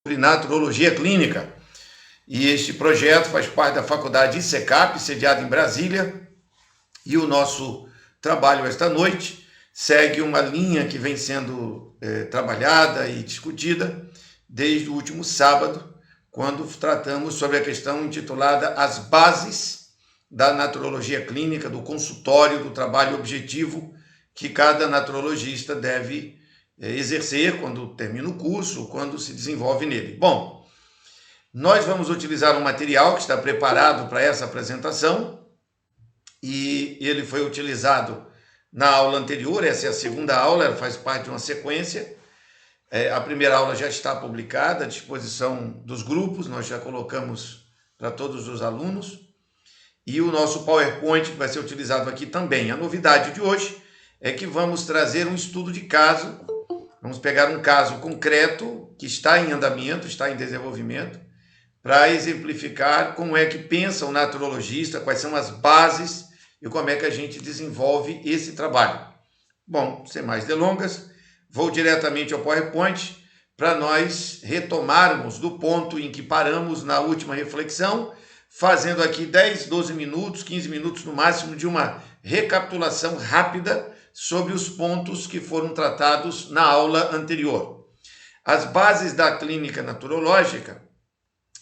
Naturologia Clínica. E este projeto faz parte da Faculdade ICECAP, sediada em Brasília, e o nosso trabalho esta noite segue uma linha que vem sendo trabalhada e discutida desde o último sábado, quando tratamos sobre a questão intitulada As Bases da Naturologia Clínica, do consultório, do trabalho objetivo que cada naturologista deve exercer quando termina o curso, quando se desenvolve nele. Bom, nós vamos utilizar um material que está preparado para essa apresentação e ele foi utilizado na aula anterior. Essa é a segunda aula, ela faz parte de uma sequência. A primeira aula já está publicada à disposição dos grupos, nós já colocamos para todos os alunos. E o nosso PowerPoint vai ser utilizado aqui também. A novidade de hoje é que vamos trazer um estudo de caso. Vamos pegar um caso concreto que está em andamento, está em desenvolvimento, para exemplificar como é que pensa o naturologista, quais são as bases e como é que a gente desenvolve esse trabalho. Bom, sem mais delongas, vou diretamente ao PowerPoint para nós retomarmos do ponto em que paramos na última reflexão, fazendo aqui 10, 12 minutos, 15 minutos no máximo de uma recapitulação rápida sobre os pontos que foram tratados na aula anterior. As bases da clínica naturológica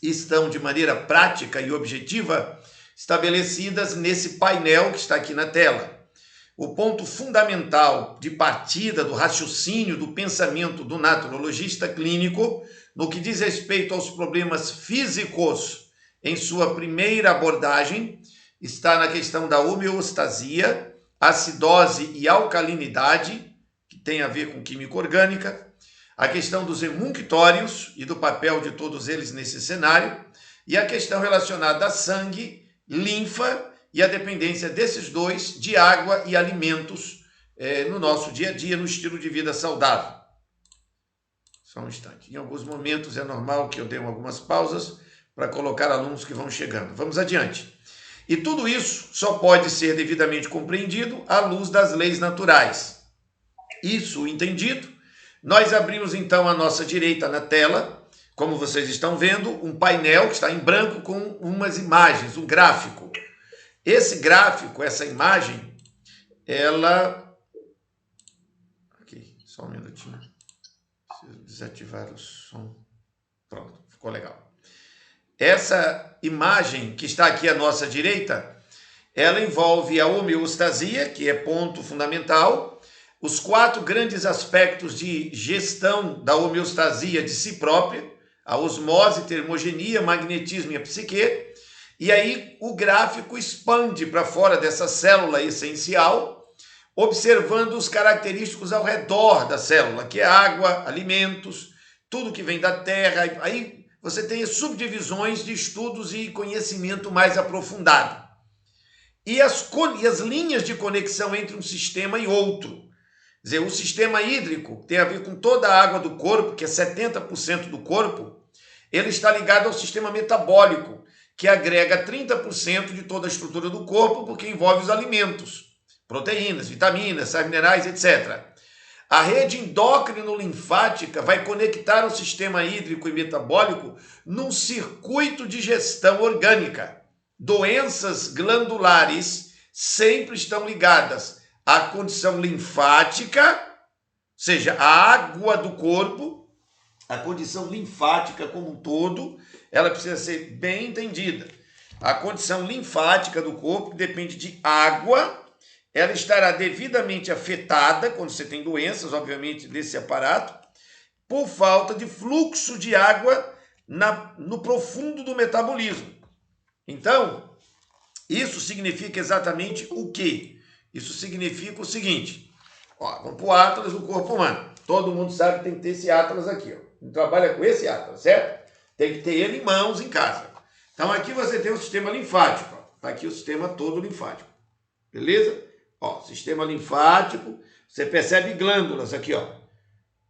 estão de maneira prática e objetiva estabelecidas nesse painel que está aqui na tela. O ponto fundamental de partida do raciocínio, do pensamento do naturologista clínico, no que diz respeito aos problemas físicos em sua primeira abordagem, está na questão da homeostasia, acidose e alcalinidade, que tem a ver com química orgânica, a questão dos emunctórios e do papel de todos eles nesse cenário, e a questão relacionada a sangue, linfa e a dependência desses dois de água e alimentos no nosso dia a dia, no estilo de vida saudável. Só um instante. Em alguns momentos é normal que eu dê algumas pausas para colocar alunos que vão chegando. Vamos adiante. E tudo isso só pode ser devidamente compreendido à luz das leis naturais. Isso entendido, nós abrimos então à nossa direita na tela, como vocês estão vendo, um painel que está em branco com umas imagens, um gráfico. Esse gráfico, essa imagem, ela... Aqui, só um minutinho. Preciso desativar o som. Pronto, ficou legal. Essa imagem que está aqui à nossa direita, ela envolve a homeostasia, que é ponto fundamental, os 4 grandes aspectos de gestão da homeostasia de si própria, a osmose, termogenia, magnetismo e a psique, e aí o gráfico expande para fora dessa célula essencial, observando os característicos ao redor da célula, que é água, alimentos, tudo que vem da terra, aí você tem subdivisões de estudos e conhecimento mais aprofundado. E as linhas de conexão entre um sistema e outro. Quer dizer, o sistema hídrico tem a ver com toda a água do corpo, que é 70% do corpo, ele está ligado ao sistema metabólico, que agrega 30% de toda a estrutura do corpo, porque envolve os alimentos, proteínas, vitaminas, sais minerais, etc. A rede endócrino-linfática vai conectar o sistema hídrico e metabólico num circuito de gestão orgânica. Doenças glandulares sempre estão ligadas à condição linfática, ou seja, a água do corpo, a condição linfática como um todo, ela precisa ser bem entendida. A condição linfática do corpo depende de água. Ela estará devidamente afetada, quando você tem doenças, obviamente, desse aparato, por falta de fluxo de água no profundo do metabolismo. Então, isso significa exatamente o quê? Isso significa o seguinte, vamos para o Atlas do corpo humano. Todo mundo sabe que tem que ter esse Atlas aqui. A gente trabalha com esse Atlas, certo? Tem que ter ele em mãos em casa. Então, aqui você tem o sistema linfático. Está aqui o sistema todo linfático. Beleza? Sistema linfático, você percebe glândulas aqui,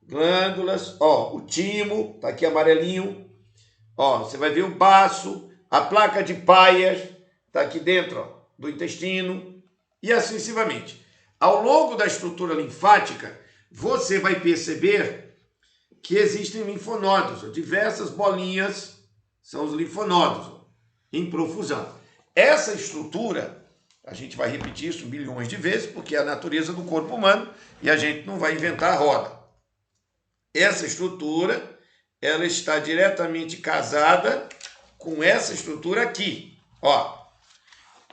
glândulas, o timo, tá aqui amarelinho, você vai ver o baço, a placa de Peyer's, tá aqui dentro, do intestino, e assim sucessivamente. Ao longo da estrutura linfática, você vai perceber que existem linfonodos, diversas bolinhas são os linfonodos, em profusão. Essa estrutura, a gente vai repetir isso milhões de vezes, porque é a natureza do corpo humano e a gente não vai inventar a roda. Essa estrutura, ela está diretamente casada com essa estrutura aqui. Ó,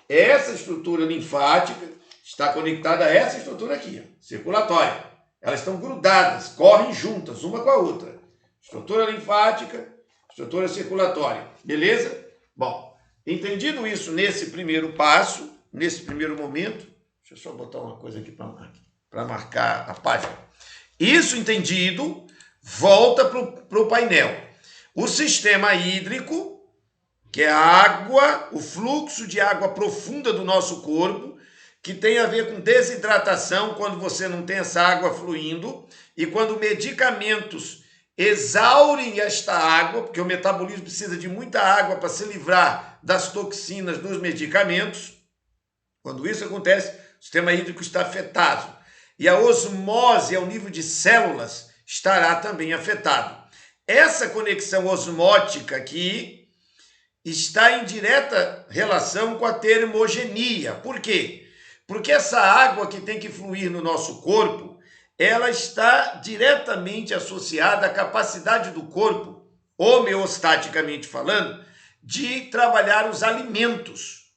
essa estrutura linfática está conectada a essa estrutura aqui, ó, circulatória. Elas estão grudadas, correm juntas, uma com a outra. Estrutura linfática, estrutura circulatória. Beleza? Bom, entendido isso nesse primeiro passo, nesse primeiro momento, deixa eu só botar uma coisa aqui para marcar a página. Isso entendido, volta para o painel. O sistema hídrico, que é a água, o fluxo de água profunda do nosso corpo, que tem a ver com desidratação, quando você não tem essa água fluindo, e quando medicamentos exaurem esta água, porque o metabolismo precisa de muita água para se livrar das toxinas dos medicamentos. Quando isso acontece, o sistema hídrico está afetado. E a osmose ao nível de células estará também afetado. Essa conexão osmótica aqui está em direta relação com a termogenia. Por quê? Porque essa água que tem que fluir no nosso corpo, ela está diretamente associada à capacidade do corpo, homeostaticamente falando, de trabalhar os alimentos.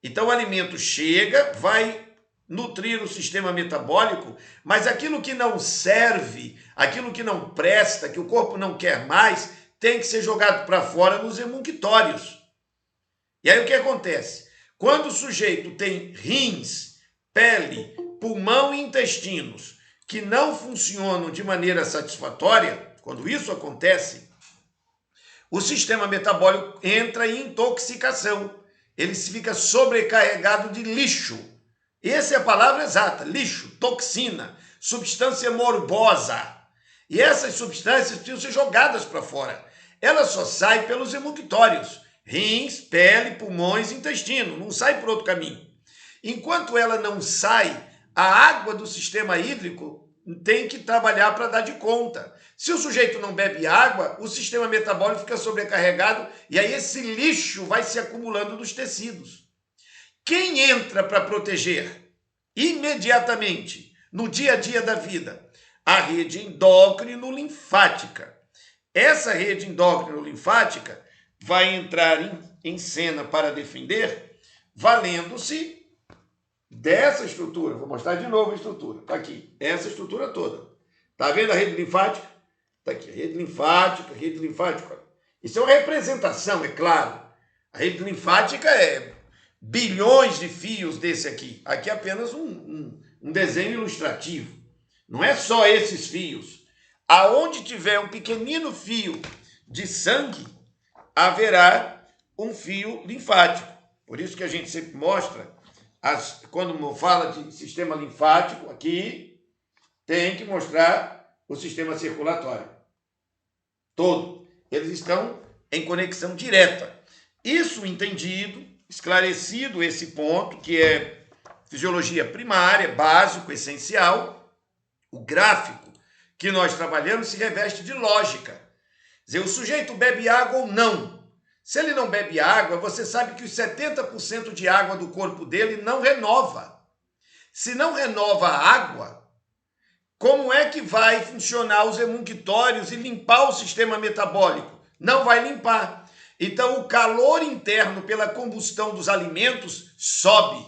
Então o alimento chega, vai nutrir o sistema metabólico, mas aquilo que não serve, aquilo que não presta, que o corpo não quer mais, tem que ser jogado para fora nos emunctórios. E aí o que acontece? Quando o sujeito tem rins, pele, pulmão e intestinos que não funcionam de maneira satisfatória, quando isso acontece, o sistema metabólico entra em intoxicação. Ele fica sobrecarregado de lixo. Essa é a palavra exata, lixo, toxina, substância morbosa. E essas substâncias precisam ser jogadas para fora. Elas só saem pelos emunctórios, rins, pele, pulmões, intestino, não sai por outro caminho. Enquanto ela não sai, a água do sistema hídrico tem que trabalhar para dar de conta. Se o sujeito não bebe água, o sistema metabólico fica sobrecarregado e aí esse lixo vai se acumulando nos tecidos. Quem entra para proteger imediatamente, no dia a dia da vida? A rede endócrino-linfática. Essa rede endócrino-linfática vai entrar em cena para defender, valendo-se dessa estrutura. Vou mostrar de novo a estrutura. Está aqui, essa estrutura toda. Está vendo a rede linfática? Está aqui, a rede linfática, rede linfática. Isso é uma representação, é claro. A rede linfática é bilhões de fios desse aqui. Aqui é apenas um desenho ilustrativo. Não é só esses fios. Aonde tiver um pequenino fio de sangue, haverá um fio linfático. Por isso que a gente sempre mostra, quando fala de sistema linfático, aqui tem que mostrar o sistema circulatório todo. Eles estão em conexão direta. Isso entendido, esclarecido esse ponto, que é fisiologia primária, básico, essencial, o gráfico que nós trabalhamos se reveste de lógica. Quer dizer, o sujeito bebe água ou não. Se ele não bebe água, você sabe que os 70% de água do corpo dele não renova. Se não renova a água, como é que vai funcionar os emunctórios e limpar o sistema metabólico? Não vai limpar. Então, o calor interno pela combustão dos alimentos sobe.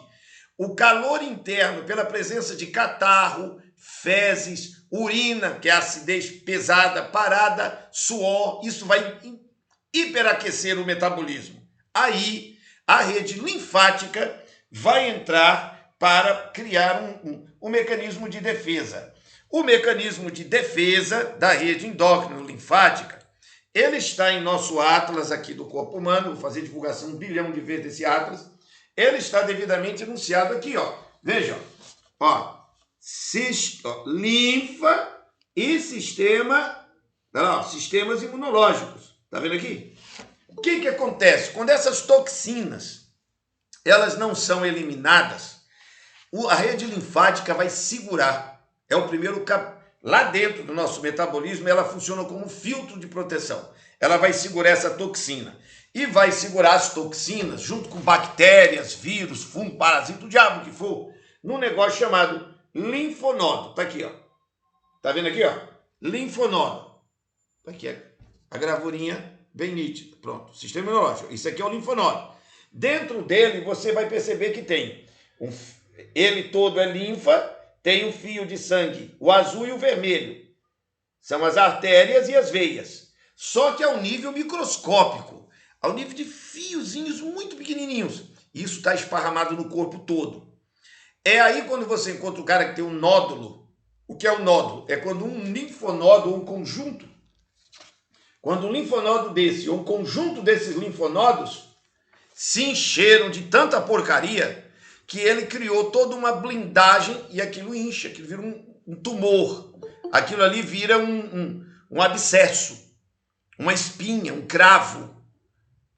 O calor interno pela presença de catarro, fezes, urina, que é acidez pesada, parada, suor, isso vai hiperaquecer o metabolismo. Aí, a rede linfática vai entrar para criar um mecanismo de defesa. O mecanismo de defesa da rede endócrino-linfática, ele está em nosso atlas aqui do corpo humano, vou fazer divulgação 1 bilhão de vezes desse atlas, ele está devidamente enunciado aqui, ó. Veja, ó, linfa e sistemas imunológicos. Tá vendo aqui? O que acontece? Quando essas toxinas, elas não são eliminadas, a rede linfática vai segurar. É o primeiro lá dentro do nosso metabolismo, ela funciona como filtro de proteção. Ela vai segurar essa toxina. E vai segurar as toxinas, junto com bactérias, vírus, fungo, parasita, o diabo que for, num negócio chamado linfonodo. Tá aqui, ó. Tá vendo aqui, ó? Linfonodo. Tá aqui a gravurinha bem nítida. Pronto, sistema imunológico. Isso aqui é o linfonodo. Dentro dele, você vai perceber que tem ele todo é linfa, tem um fio de sangue, o azul e o vermelho. São as artérias e as veias. Só que ao nível microscópico, ao nível de fiozinhos muito pequenininhos. Isso está esparramado no corpo todo. É aí quando você encontra o cara que tem um nódulo. O que é o nódulo? É quando um linfonodo ou um conjunto, quando um linfonodo desse ou um conjunto desses linfonodos se encheram de tanta porcaria que ele criou toda uma blindagem e aquilo incha, aquilo vira um tumor. Aquilo ali vira um abscesso, uma espinha, um cravo.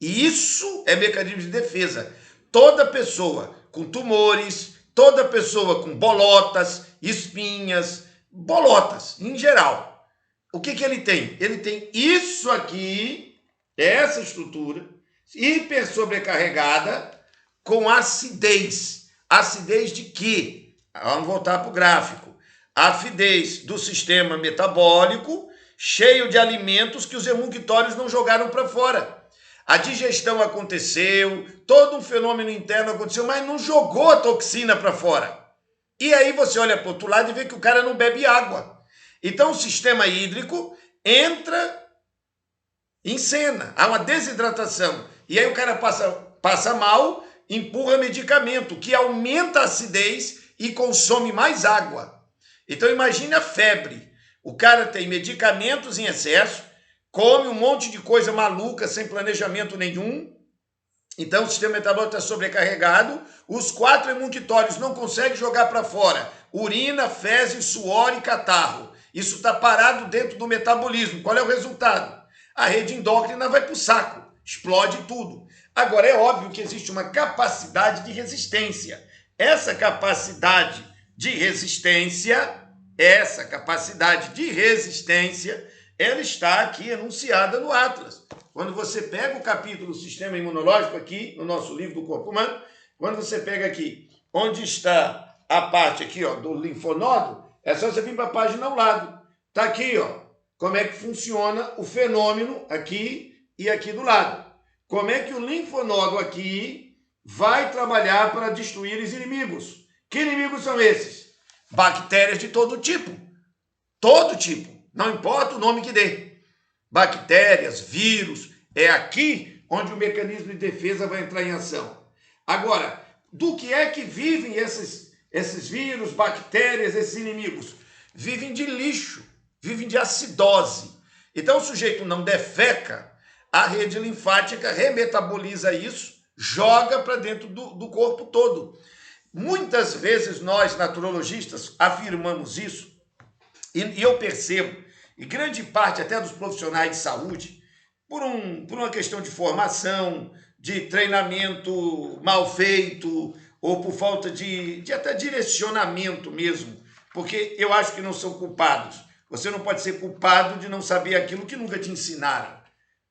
E isso é mecanismo de defesa. Toda pessoa com tumores, toda pessoa com bolotas, espinhas, bolotas em geral. O que ele tem? Ele tem isso aqui, essa estrutura, hiper sobrecarregada, com acidez. Acidez de quê? Vamos voltar para o gráfico. Acidez do sistema metabólico, cheio de alimentos que os emunctórios não jogaram para fora. A digestão aconteceu, todo um fenômeno interno aconteceu, mas não jogou a toxina para fora. E aí você olha para o outro lado e vê que o cara não bebe água. Então o sistema hídrico entra em cena, há uma desidratação. E aí o cara passa mal, empurra medicamento, que aumenta a acidez e consome mais água. Então imagine a febre. O cara tem medicamentos em excesso, come um monte de coisa maluca, sem planejamento nenhum. Então o sistema metabólico está sobrecarregado, os 4 emunctórios não conseguem jogar para fora. Urina, fezes, suor e catarro. Isso está parado dentro do metabolismo. Qual é o resultado? A rede endócrina vai para o saco, explode tudo. Agora, é óbvio que existe uma capacidade de resistência. Essa capacidade de resistência, ela está aqui enunciada no Atlas. Quando você pega o capítulo Sistema Imunológico aqui, no nosso livro do Corpo Humano, quando você pega aqui, onde está a parte aqui, ó, do linfonodo, é só você vir para a página ao lado. Está aqui, ó, como é que funciona o fenômeno aqui e aqui do lado. Como é que o linfonodo aqui vai trabalhar para destruir os inimigos. Que inimigos são esses? Bactérias de todo tipo. Todo tipo. Não importa o nome que dê. Bactérias, vírus. É aqui onde o mecanismo de defesa vai entrar em ação. Agora, do que é que vivem esses vírus, bactérias, esses inimigos? Vivem de lixo. Vivem de acidose. Então o sujeito não defeca, a rede linfática remetaboliza isso, joga para dentro do corpo todo. Muitas vezes nós, naturologistas, afirmamos isso, e eu percebo, e grande parte até dos profissionais de saúde, por uma questão de formação, de treinamento mal feito, ou por falta de até direcionamento mesmo, porque eu acho que não são culpados. Você não pode ser culpado de não saber aquilo que nunca te ensinaram.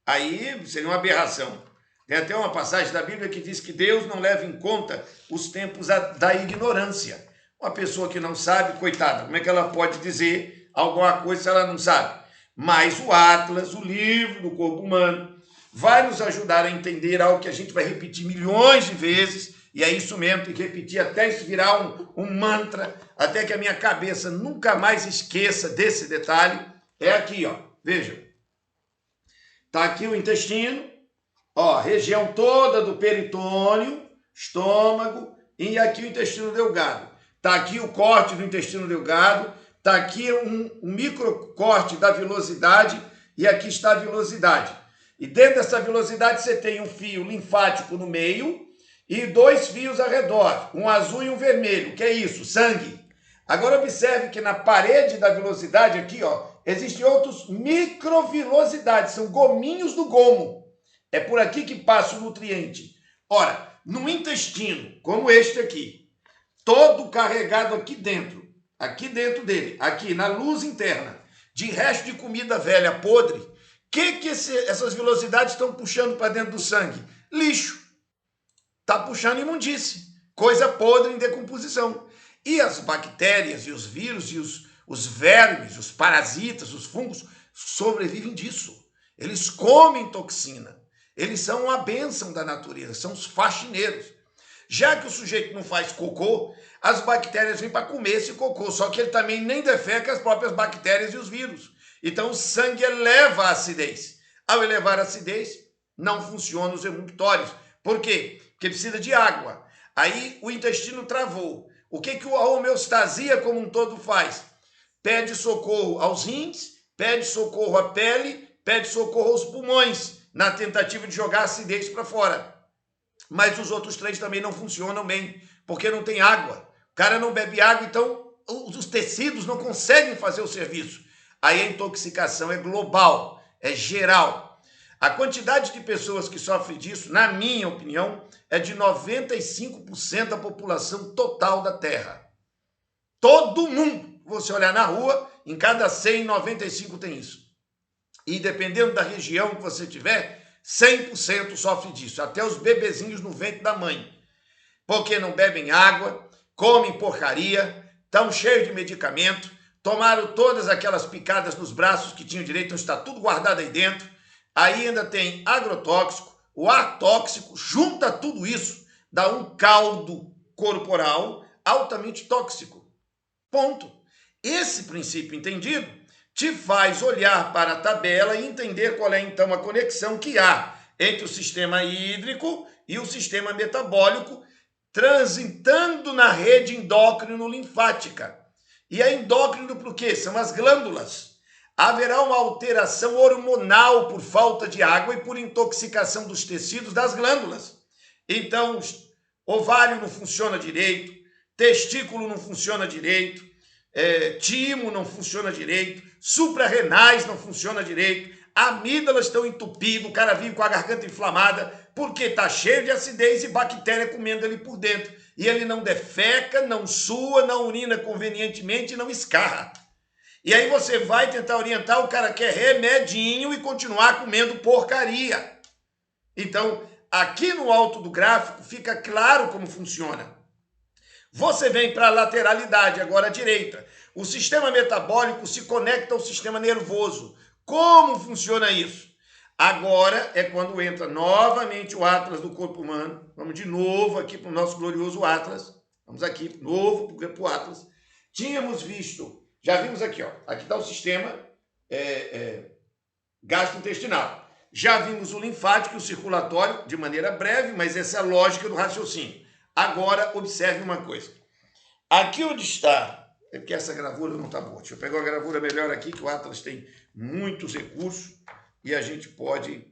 Aí seria uma aberração. Tem até uma passagem da Bíblia que diz que Deus não leva em conta os tempos da ignorância. Uma pessoa que não sabe, coitada, como é que ela pode dizer alguma coisa se ela não sabe? Mas o Atlas, o livro do corpo humano, vai nos ajudar a entender algo que a gente vai repetir milhões de vezes, e é isso mesmo, tem que repetir até isso virar um mantra, até que a minha cabeça nunca mais esqueça desse detalhe. É aqui, ó, vejam. Está aqui o intestino, ó, região toda do peritônio, estômago, e aqui o intestino delgado. Está aqui o corte do intestino delgado, está aqui um microcorte da vilosidade, e aqui está a vilosidade. E dentro dessa vilosidade você tem um fio linfático no meio e 2 fios ao redor, um azul e um vermelho. Que é isso? Sangue. Agora observe que na parede da vilosidade aqui, ó, existem outros microvilosidades, são gominhos do gomo. É por aqui que passa o nutriente. Ora, no intestino, como este aqui, todo carregado aqui dentro, aqui dentro dele, aqui na luz interna, de resto de comida velha podre, essas velocidades estão puxando para dentro do sangue? Lixo. Está puxando imundície, coisa podre em decomposição. E as bactérias e os vírus e os vermes, os parasitas, os fungos sobrevivem disso. Eles comem toxina. Eles são uma bênção da natureza, são os faxineiros. Já que o sujeito não faz cocô, as bactérias vêm para comer esse cocô, só que ele também nem defeca as próprias bactérias e os vírus. Então o sangue eleva a acidez. Ao elevar a acidez, não funcionam os emunctórios. Por quê? Porque precisa de água. Aí o intestino travou. O que a homeostasia como um todo faz? Pede socorro aos rins, pede socorro à pele, pede socorro aos pulmões, na tentativa de jogar a acidez para fora. Mas os outros três também não funcionam bem, porque não tem água. O cara não bebe água, então os tecidos não conseguem fazer o serviço. Aí a intoxicação é global, é geral. A quantidade de pessoas que sofrem disso, na minha opinião, é de 95% da população total da Terra. Todo mundo, você olhar na rua, em cada 100, 95 tem isso. E dependendo da região que você tiver, 100% sofre disso. Até os bebezinhos no ventre da mãe. Porque não bebem água, comem porcaria, estão cheios de medicamento, tomaram todas aquelas picadas nos braços que tinham direito, então está tudo guardado aí dentro. Aí ainda tem agrotóxico, o ar tóxico, junta tudo isso, dá um caldo corporal altamente tóxico. Ponto. Esse princípio entendido te faz olhar para a tabela e entender qual é então a conexão que há entre o sistema hídrico e o sistema metabólico, transitando na rede endócrino-linfática. E a endócrino por quê? São as glândulas. Haverá uma alteração hormonal por falta de água e por intoxicação dos tecidos das glândulas. Então, ovário não funciona direito, testículo não funciona direito, timo não funciona direito, suprarrenais não funciona direito, amígdalas estão entupidas, o cara vive com a garganta inflamada, porque está cheio de acidez e bactéria comendo ele por dentro. E ele não defeca, não sua, não urina convenientemente e não escarra. E aí você vai tentar orientar, o cara quer remedinho e continuar comendo porcaria. Então, aqui no alto do gráfico fica claro como funciona. Você vem para a lateralidade, agora à direita. O sistema metabólico se conecta ao sistema nervoso. Como funciona isso? Agora é quando entra novamente o Atlas do corpo humano. Vamos de novo aqui para o nosso glorioso Atlas. Vamos aqui, de novo para o Atlas. Tínhamos visto, já vimos aqui, ó. Aqui está o sistema gastrointestinal. Já vimos o linfático e o circulatório de maneira breve, mas essa é a lógica do raciocínio. Agora, observe uma coisa. Aqui onde está, é porque essa gravura não está boa. Deixa eu pegar uma gravura melhor aqui, que o Atlas tem muitos recursos e a gente pode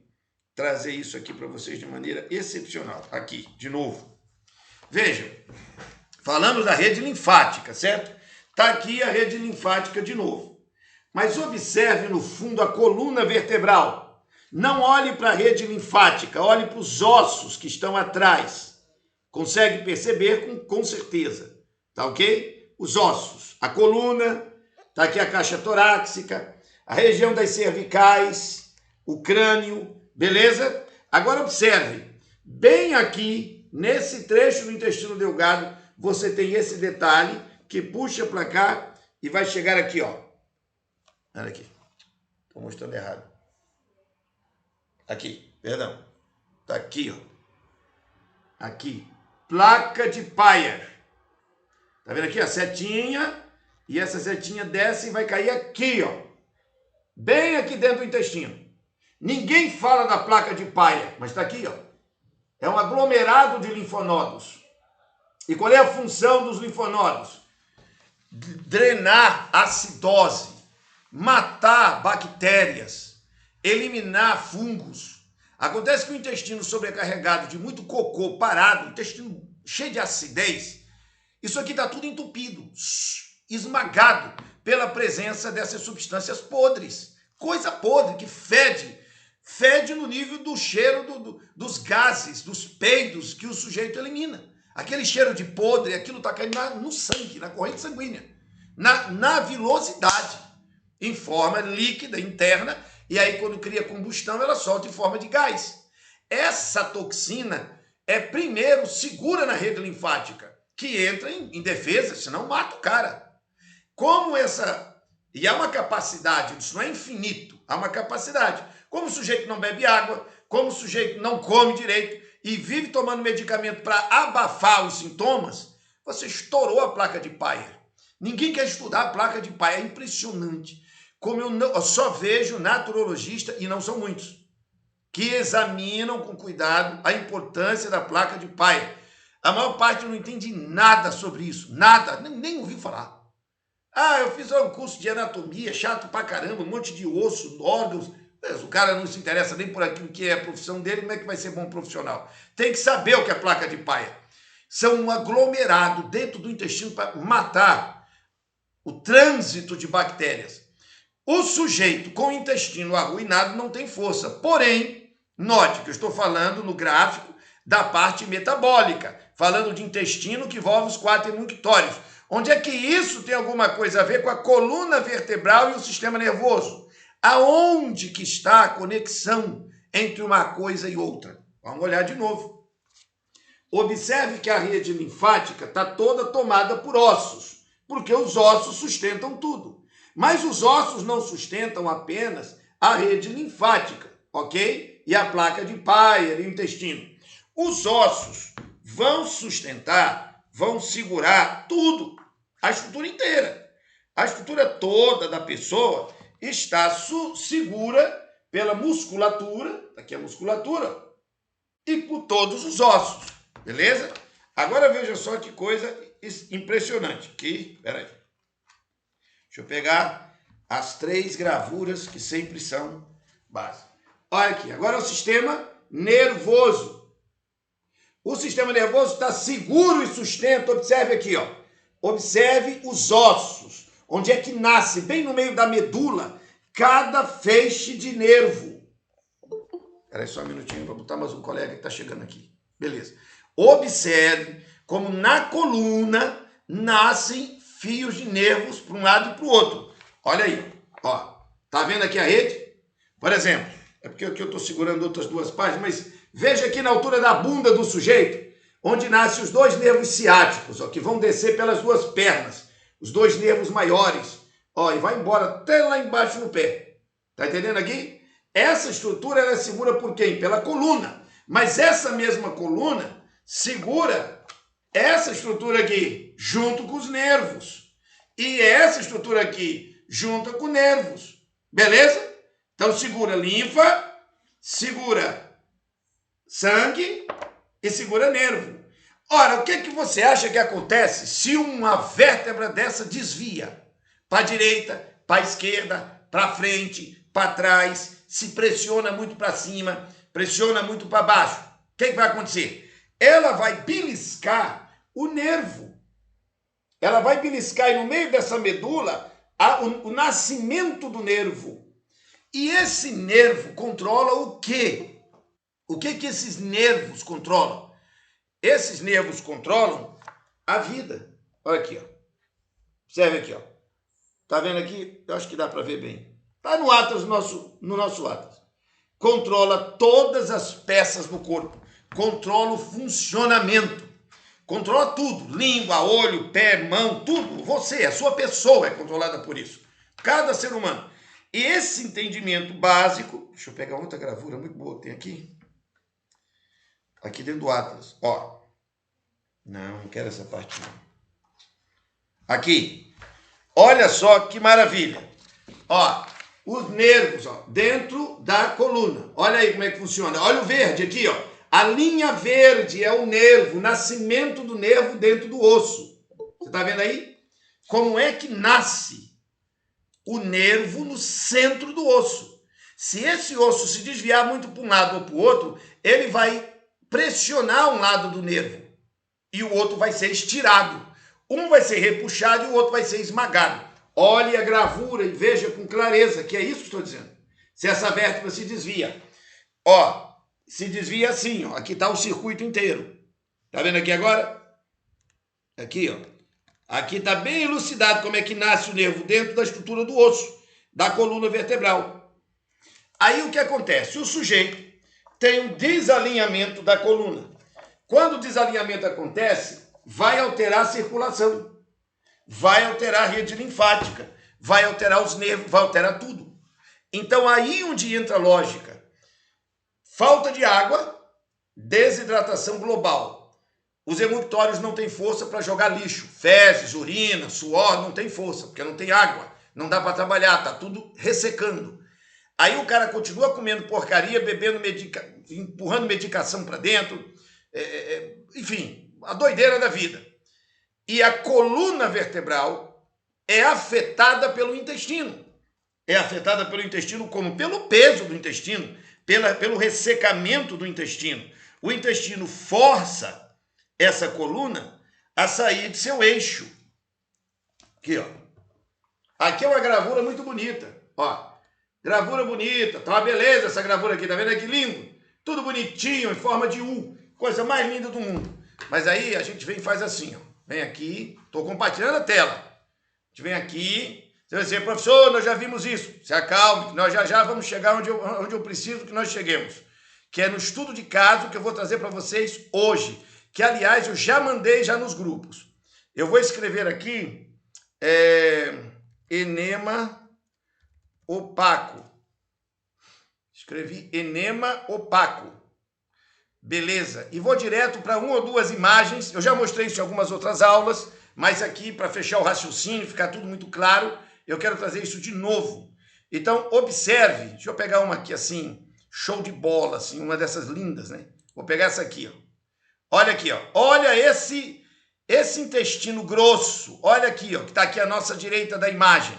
trazer isso aqui para vocês de maneira excepcional. Aqui, de novo. Vejam, falamos da rede linfática, certo? Está aqui a rede linfática de novo. Mas observe no fundo a coluna vertebral. Não olhe para a rede linfática, olhe para os ossos que estão atrás. Consegue perceber com certeza, tá ok? Os ossos, a coluna, tá aqui a caixa torácica, a região das cervicais, o crânio, beleza? Agora observe, bem aqui, nesse trecho do intestino delgado, você tem esse detalhe que puxa para cá e vai chegar aqui, ó. Olha aqui, estou mostrando errado. Aqui, perdão, tá aqui, ó. Aqui. Placa de Peyer. Tá vendo aqui a setinha? E essa setinha desce e vai cair aqui, ó. Bem aqui dentro do intestino. Ninguém fala da placa de Peyer, mas tá aqui, ó. É um aglomerado de linfonodos. E qual é a função dos linfonodos? Drenar acidose, matar bactérias, eliminar fungos. Acontece que o intestino sobrecarregado de muito cocô parado, intestino cheio de acidez, isso aqui está tudo entupido, esmagado pela presença dessas substâncias podres. Coisa podre que fede no nível do cheiro dos gases, dos peidos que o sujeito elimina. Aquele cheiro de podre, aquilo está caindo no sangue, na corrente sanguínea. na vilosidade, em forma líquida, interna, e aí quando cria combustão, ela solta em forma de gás. Essa toxina primeiro segura na rede linfática, que entra em defesa, senão mata o cara. E há uma capacidade, isso não é infinito, há uma capacidade. Como o sujeito não bebe água, como o sujeito não come direito e vive tomando medicamento para abafar os sintomas, você estourou a placa de Peyer. Ninguém quer estudar a placa de Peyer, é impressionante. Como eu só vejo naturologista, e não são muitos, que examinam com cuidado a importância da placa de Peyer. A maior parte não entende nada sobre isso, nada, nem ouviu falar. Eu fiz um curso de anatomia, chato pra caramba, um monte de osso, órgãos. Mas o cara não se interessa nem por aquilo que é a profissão dele, como é que vai ser bom profissional? Tem que saber o que é placa de Peyer. São um aglomerado dentro do intestino para matar o trânsito de bactérias. O sujeito com o intestino arruinado não tem força. Porém, note que eu estou falando no gráfico da parte metabólica, falando de intestino que envolve os 4 emunctórios. Onde é que isso tem alguma coisa a ver com a coluna vertebral e o sistema nervoso? Aonde que está a conexão entre uma coisa e outra? Vamos olhar de novo. Observe que a rede linfática está toda tomada por ossos, porque os ossos sustentam tudo. Mas os ossos não sustentam apenas a rede linfática, ok? E a placa de Peyer e o intestino. Os ossos vão sustentar, vão segurar tudo, a estrutura inteira. A estrutura toda da pessoa está segura pela musculatura, aqui é a musculatura, e por todos os ossos, beleza? Agora veja só que coisa impressionante. Peraí. Deixa eu pegar as 3 gravuras que sempre são básicas. Olha aqui, agora é o sistema nervoso. O sistema nervoso está seguro e sustenta, observe aqui, ó. Observe os ossos, onde é que nasce, bem no meio da medula, cada feixe de nervo. Espera aí só um minutinho, vou botar mais um colega que está chegando aqui. Beleza. Observe como na coluna nascem fios de nervos para um lado e para o outro. Olha aí, ó. Tá vendo aqui a rede? Por exemplo, é porque aqui eu estou segurando outras 2 páginas, mas veja aqui na altura da bunda do sujeito, onde nascem os 2 nervos ciáticos, ó, que vão descer pelas 2 pernas, os 2 nervos maiores, ó, e vai embora até lá embaixo no pé. Tá entendendo aqui? Essa estrutura ela é segura por quem? Pela coluna. Mas essa mesma coluna segura essa estrutura aqui junto com os nervos. E essa estrutura aqui junta com nervos. Beleza? Então segura linfa, segura sangue e segura nervo. Ora, o que você acha que acontece se uma vértebra dessa desvia? Para a direita, para a esquerda, para frente, para trás, se pressiona muito para cima, pressiona muito para baixo. O que vai acontecer? Ela vai beliscar o nervo. Ela vai beliscar e no meio dessa medula o nascimento do nervo. E esse nervo controla o quê? O que esses nervos controlam? Esses nervos controlam a vida. Olha aqui, ó. Observe aqui, ó. Tá vendo aqui? Eu acho que dá para ver bem. Tá no Atlas, no nosso Atlas. Controla todas as peças do corpo. Controla o funcionamento. Controla tudo. Língua, olho, pé, mão, tudo. Você, a sua pessoa é controlada por isso. Cada ser humano. E esse entendimento básico... Deixa eu pegar outra gravura muito boa que tem aqui. Aqui dentro do Atlas. Ó. Não quero essa parte não. Aqui. Olha só que maravilha. Ó. Os nervos, ó, dentro da coluna. Olha aí como é que funciona. Olha o verde aqui, ó. A linha verde é o nervo, o nascimento do nervo dentro do osso. Você tá vendo aí? Como é que nasce o nervo no centro do osso? Se esse osso se desviar muito para um lado ou para o outro, ele vai pressionar um lado do nervo e o outro vai ser estirado. Um vai ser repuxado e o outro vai ser esmagado. Olhe a gravura e veja com clareza que é isso que estou dizendo. Se essa vértebra se desvia. Ó, se desvia assim, ó. Aqui está o circuito inteiro. Tá vendo aqui agora? Aqui, ó. Aqui está bem elucidado como é que nasce o nervo dentro da estrutura do osso, da coluna vertebral. Aí o que acontece? O sujeito tem um desalinhamento da coluna. Quando o desalinhamento acontece, vai alterar a circulação, vai alterar a rede linfática, vai alterar os nervos, vai alterar tudo. Então aí onde entra a lógica. Falta de água, desidratação global. Os emunctórios não têm força para jogar lixo, fezes, urina, suor, não tem força, porque não tem água, não dá para trabalhar, tá tudo ressecando. Aí o cara continua comendo porcaria, bebendo empurrando medicação para dentro, enfim, a doideira da vida. E a coluna vertebral é afetada pelo intestino. É afetada pelo intestino como? Pelo peso do intestino, pelo ressecamento do intestino. O intestino força essa coluna a sair de seu eixo. Aqui, ó. Aqui é uma gravura muito bonita. Ó, gravura bonita. Tá uma beleza essa gravura aqui, tá vendo? Que lindo. Tudo bonitinho, em forma de U. Coisa mais linda do mundo. Mas aí a gente vem e faz assim, ó. Vem aqui, tô compartilhando a tela. A gente vem aqui, você vai dizer, professor, nós já vimos isso. Se acalme, nós já vamos chegar onde eu preciso que nós cheguemos. Que é no estudo de caso que eu vou trazer para vocês hoje. Que, aliás, eu já mandei já nos grupos. Eu vou escrever aqui enema opaco. Escrevi enema opaco. Beleza. E vou direto para uma ou duas imagens. Eu já mostrei isso em algumas outras aulas, mas aqui, para fechar o raciocínio, ficar tudo muito claro, eu quero trazer isso de novo. Então, observe. Deixa eu pegar uma aqui assim, show de bola, assim, uma dessas lindas, né? Vou pegar essa aqui, ó. Olha aqui, ó. Olha esse intestino grosso. Olha aqui, ó, que está aqui à nossa direita da imagem.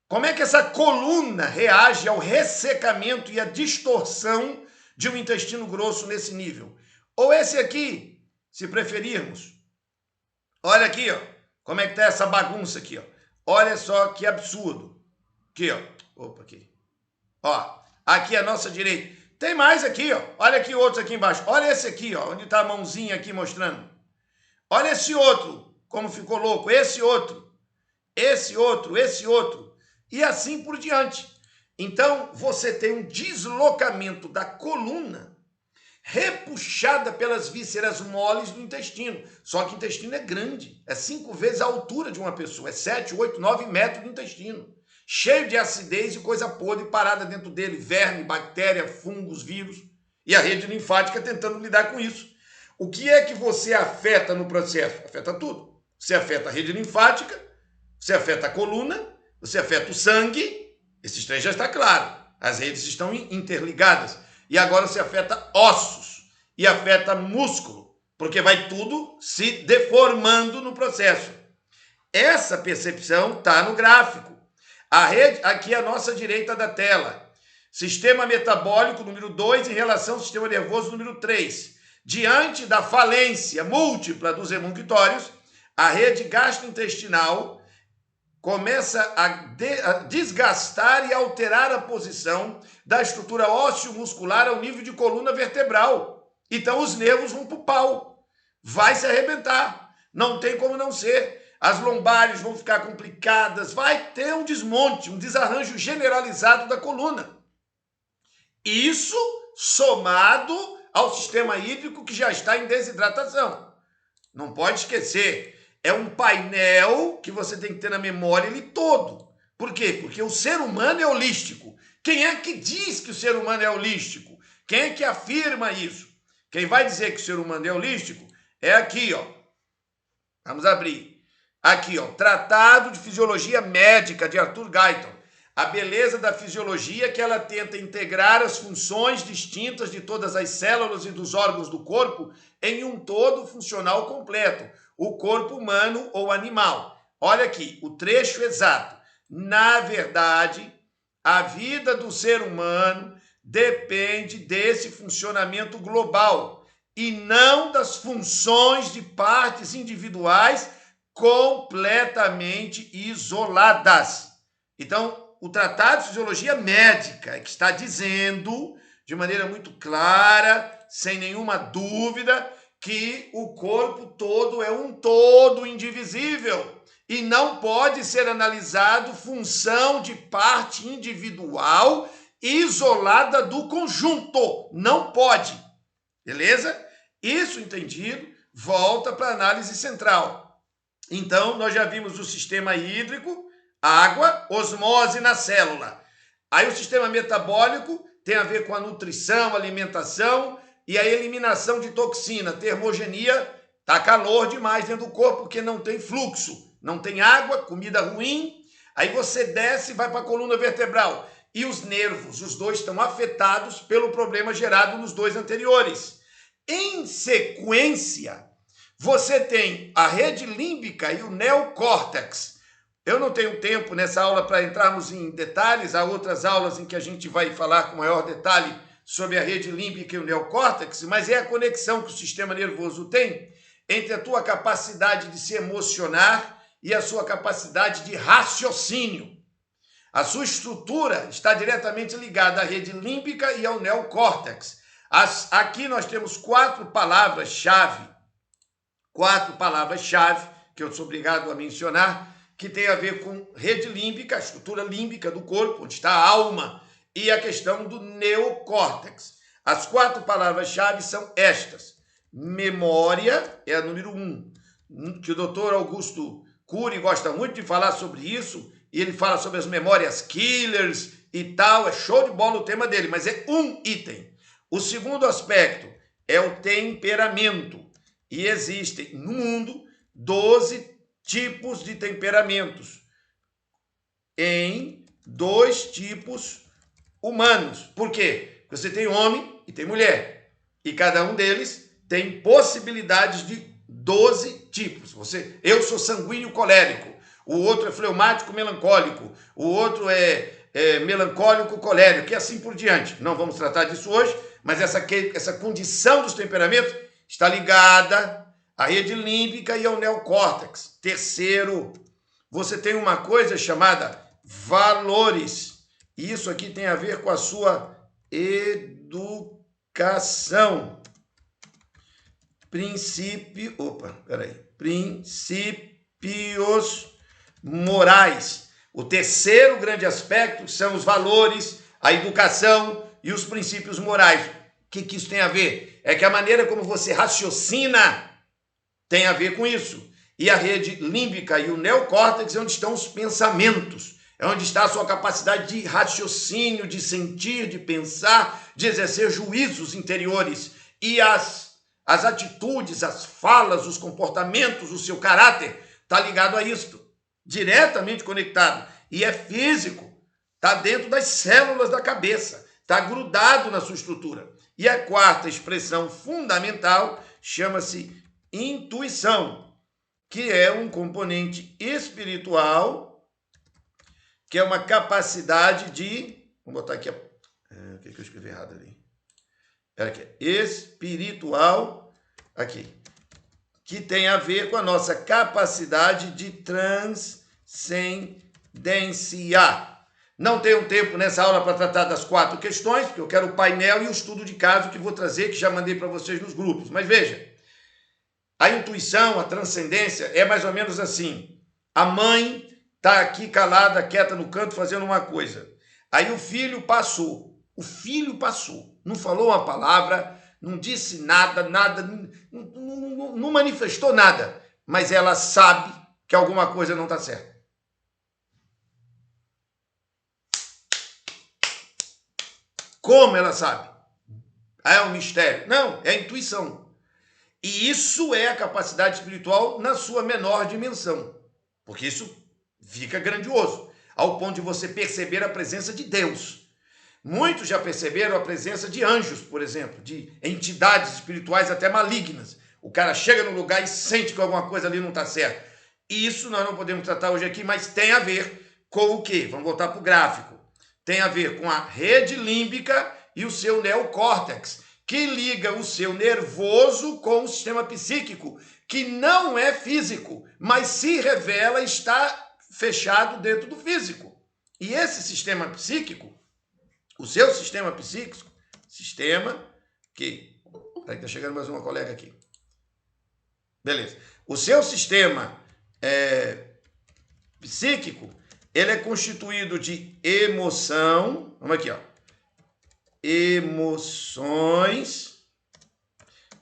Como é que essa coluna reage ao ressecamento e à distorção de um intestino grosso nesse nível? Ou esse aqui, se preferirmos. Olha aqui, ó. Como é que está essa bagunça aqui, ó. Olha só que absurdo. Aqui, ó. Opa, aqui. Ó, aqui à nossa direita. Tem mais aqui, ó. Olha aqui outros aqui embaixo. Olha esse aqui, ó, onde está a mãozinha aqui mostrando. Olha esse outro, como ficou louco. Esse outro, esse outro, esse outro. E assim por diante. Então, você tem um deslocamento da coluna repuxada pelas vísceras moles do intestino. Só que o intestino é grande. É 5 vezes a altura de uma pessoa. É 7, 8, 9 metros de intestino. Cheio de acidez e coisa podre parada dentro dele, verme, bactéria, fungos, vírus, e a rede linfática tentando lidar com isso. O que é que você afeta no processo? Afeta tudo. Você afeta a rede linfática, você afeta a coluna, você afeta o sangue, esses três já está claro, as redes estão interligadas, e agora você afeta ossos, e afeta músculo, porque vai tudo se deformando no processo. Essa percepção está no gráfico. A rede, aqui à nossa direita da tela. Sistema metabólico número 2 em relação ao sistema nervoso número 3. Diante da falência múltipla dos emunctórios, a rede gastrointestinal começa a desgastar e alterar a posição da estrutura ósseo-muscular ao nível de coluna vertebral. Então os nervos vão para o pau. Vai se arrebentar. Não tem como não ser. As lombares vão ficar complicadas, vai ter um desmonte, um desarranjo generalizado da coluna. Isso somado ao sistema hídrico que já está em desidratação. Não pode esquecer, é um painel que você tem que ter na memória ele todo. Por quê? Porque o ser humano é holístico. Quem é que diz que o ser humano é holístico? Quem é que afirma isso? Quem vai dizer que o ser humano é holístico é aqui, ó. Vamos abrir. Aqui, ó, Tratado de Fisiologia Médica, de Arthur Guyton. A beleza da fisiologia que ela tenta integrar as funções distintas de todas as células e dos órgãos do corpo em um todo funcional completo, o corpo humano ou animal. Olha aqui, o trecho exato. Na verdade, a vida do ser humano depende desse funcionamento global e não das funções de partes individuais completamente isoladas. Então, o Tratado de Fisiologia Médica que está dizendo, de maneira muito clara, sem nenhuma dúvida, que o corpo todo é um todo indivisível e não pode ser analisado função de parte individual isolada do conjunto. Não pode. Beleza? Isso entendido, volta para a análise central. Então, nós já vimos o sistema hídrico, água, osmose na célula. Aí o sistema metabólico tem a ver com a nutrição, alimentação e a eliminação de toxina, termogenia, tá calor demais dentro do corpo porque não tem fluxo, não tem água, comida ruim. Aí você desce e vai para a coluna vertebral. E os nervos, os dois estão afetados pelo problema gerado nos dois anteriores. Em sequência, você tem a rede límbica e o neocórtex. Eu não tenho tempo nessa aula para entrarmos em detalhes, há outras aulas em que a gente vai falar com maior detalhe sobre a rede límbica e o neocórtex, mas é a conexão que o sistema nervoso tem entre a tua capacidade de se emocionar e a sua capacidade de raciocínio. A sua estrutura está diretamente ligada à rede límbica e ao neocórtex. Aqui nós temos quatro palavras-chave que eu sou obrigado a mencionar, que tem a ver com rede límbica, a estrutura límbica do corpo, onde está a alma, e a questão do neocórtex. As quatro palavras-chave são estas. Memória é a número 1, que o doutor Augusto Cury gosta muito de falar sobre isso, e ele fala sobre as memórias killers e tal, é show de bola o tema dele, mas é um item. O segundo aspecto é o temperamento, e existem no mundo 12 tipos de temperamentos em 2 tipos humanos. Por quê? Porque você tem homem e tem mulher, e cada um deles tem possibilidades de 12 tipos. Eu sou sanguíneo colérico, o outro é fleumático melancólico, o outro é melancólico colérico, e assim por diante. Não vamos tratar disso hoje, mas essa condição dos temperamentos está ligada à rede límbica e ao neocórtex. Terceiro, você tem uma coisa chamada valores. E isso aqui tem a ver com a sua educação. Princípios morais. O terceiro grande aspecto são os valores, a educação e os princípios morais. O que isso tem a ver? É que a maneira como você raciocina tem a ver com isso. E a rede límbica e o neocórtex é onde estão os pensamentos, é onde está a sua capacidade de raciocínio, de sentir, de pensar, de exercer juízos interiores. E as atitudes, as falas, os comportamentos, o seu caráter está ligado a isto, diretamente conectado. E é físico, está dentro das células da cabeça, está grudado na sua estrutura. E a quarta expressão fundamental chama-se intuição, que é um componente espiritual, que é uma capacidade de... Vamos botar aqui... o que eu escrevi errado ali? Aqui, espiritual, aqui, que tem a ver com a nossa capacidade de transcendência. Não tenho tempo nessa aula para tratar das 4 questões, porque eu quero o painel e o estudo de caso que vou trazer, que já mandei para vocês nos grupos. Mas veja, a intuição, a transcendência é mais ou menos assim. A mãe está aqui calada, quieta no canto, fazendo uma coisa. Aí o filho passou. Não falou uma palavra, não disse nada, não manifestou nada. Mas ela sabe que alguma coisa não está certa. Como ela sabe? É um mistério. Não, é a intuição. E isso é a capacidade espiritual na sua menor dimensão. Porque isso fica grandioso, ao ponto de você perceber a presença de Deus. Muitos já perceberam a presença de anjos, por exemplo, de entidades espirituais até malignas. O cara chega no lugar e sente que alguma coisa ali não está certa. Isso nós não podemos tratar hoje aqui, mas tem a ver com o quê? Vamos voltar para o gráfico. Tem a ver com a rede límbica e o seu neocórtex, que liga o seu nervoso com o sistema psíquico, que não é físico, mas se revela estar fechado dentro do físico. E esse sistema psíquico, o seu sistema psíquico, está chegando mais uma colega aqui. Beleza. O seu sistema psíquico, ele é constituído de emoção, vamos aqui, ó, emoções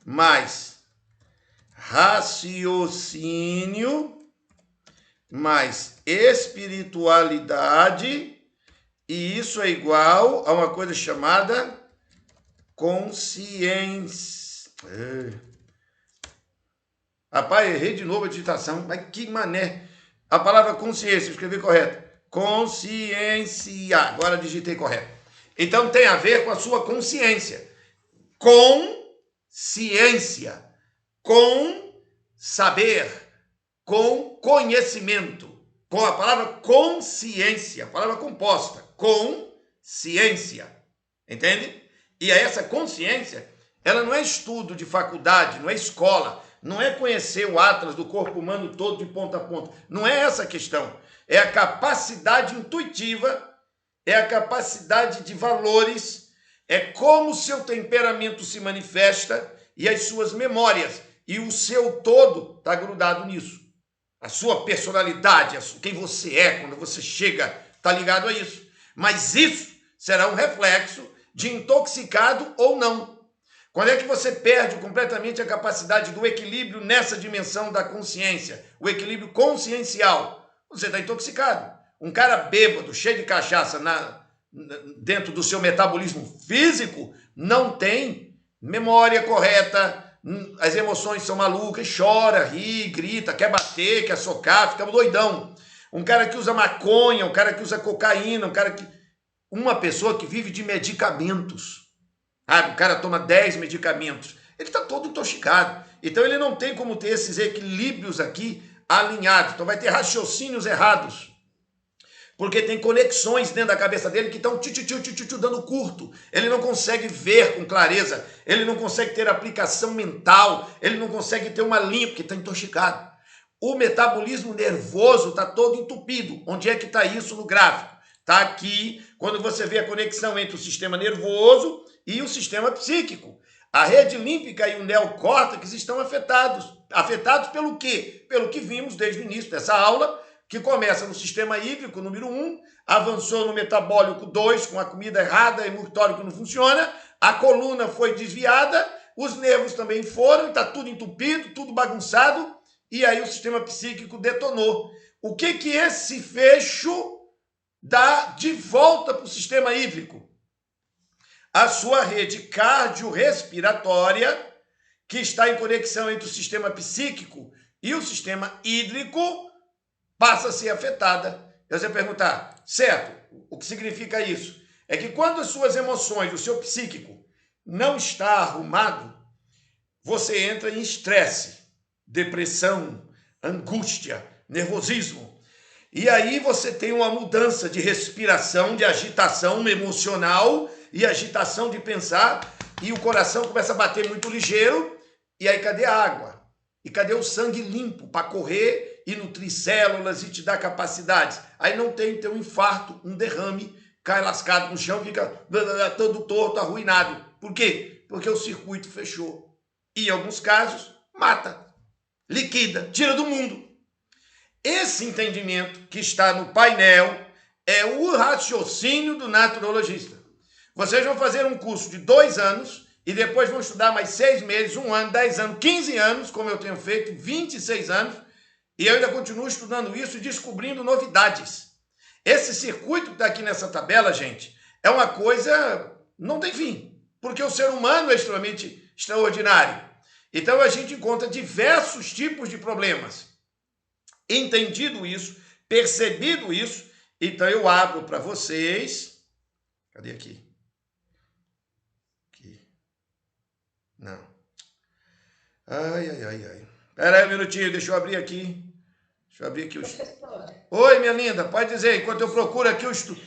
mais raciocínio mais espiritualidade, e isso é igual a uma coisa chamada consciência. Rapaz, errei de novo a digitação, mas que mané. A palavra consciência, eu escrevi correto. Consciência. Agora digitei correto. Então tem a ver com a sua consciência. Com ciência. Com saber. Com conhecimento. Com a palavra consciência. Palavra composta. Consciência. Entende? E essa consciência, ela não é estudo de faculdade, não é escola, não é conhecer o atlas do corpo humano todo de ponta a ponta. Não é essa a questão. É a capacidade intuitiva, é a capacidade de valores, é como o seu temperamento se manifesta e as suas memórias. E o seu todo está grudado nisso. A sua personalidade, quem você é quando você chega, está ligado a isso. Mas isso será um reflexo de intoxicado ou não. Quando é que você perde completamente a capacidade do equilíbrio nessa dimensão da consciência? O equilíbrio consciencial. Você está intoxicado. Um cara bêbado, cheio de cachaça dentro do seu metabolismo físico, não tem memória correta, as emoções são malucas, chora, ri, grita, quer bater, quer socar, fica doidão. Um cara que usa maconha, um cara que usa cocaína, uma pessoa que vive de medicamentos. O cara toma 10 medicamentos. Ele está todo intoxicado. Então ele não tem como ter esses equilíbrios aqui alinhados. Então vai ter raciocínios errados. Porque tem conexões dentro da cabeça dele que estão dando curto. Ele não consegue ver com clareza. Ele não consegue ter aplicação mental. Ele não consegue ter uma linha, porque está intoxicado. O metabolismo nervoso está todo entupido. Onde é que está isso no gráfico? Está aqui, quando você vê a conexão entre o sistema nervoso e o sistema psíquico. A rede límbica e o neocórtex estão afetados. Afetados pelo quê? Pelo que vimos desde o início dessa aula, que começa no sistema hídrico, número 1, avançou no metabólico 2, com a comida errada, hemoctório que não funciona, a coluna foi desviada, os nervos também foram, está tudo entupido, tudo bagunçado, e aí o sistema psíquico detonou. O que esse fecho dá de volta para o sistema hídrico? A sua rede cardiorrespiratória, que está em conexão entre o sistema psíquico e o sistema hídrico, passa a ser afetada. E você perguntar, certo, o que significa isso? É que quando as suas emoções, o seu psíquico, não está arrumado, você entra em estresse, depressão, angústia, nervosismo. E aí você tem uma mudança de respiração, de agitação emocional e agitação de pensar, e o coração começa a bater muito ligeiro, e aí cadê a água? E cadê o sangue limpo para correr e nutrir células e te dar capacidades? Aí não tem um infarto, um derrame, cai lascado no chão, fica todo torto, arruinado. Por quê? Porque o circuito fechou. E em alguns casos, mata, liquida, tira do mundo. Esse entendimento que está no painel é o raciocínio do naturologista. Vocês vão fazer um curso de 2 anos e depois vão estudar mais 6 meses, 1 ano, 10 anos, 15 anos, como eu tenho feito, 26 anos, e eu ainda continuo estudando isso e descobrindo novidades. Esse circuito que está aqui nessa tabela, gente, é uma coisa, não tem fim, porque o ser humano é extremamente extraordinário. Então a gente encontra diversos tipos de problemas. Entendido isso, percebido isso, então eu abro para vocês. Cadê aqui? Aqui. Não. Ai. Espera aí um minutinho, deixa eu abrir aqui. Deixa eu abrir aqui o estudo. Oi, minha linda, pode dizer, enquanto eu procuro aqui o estudo.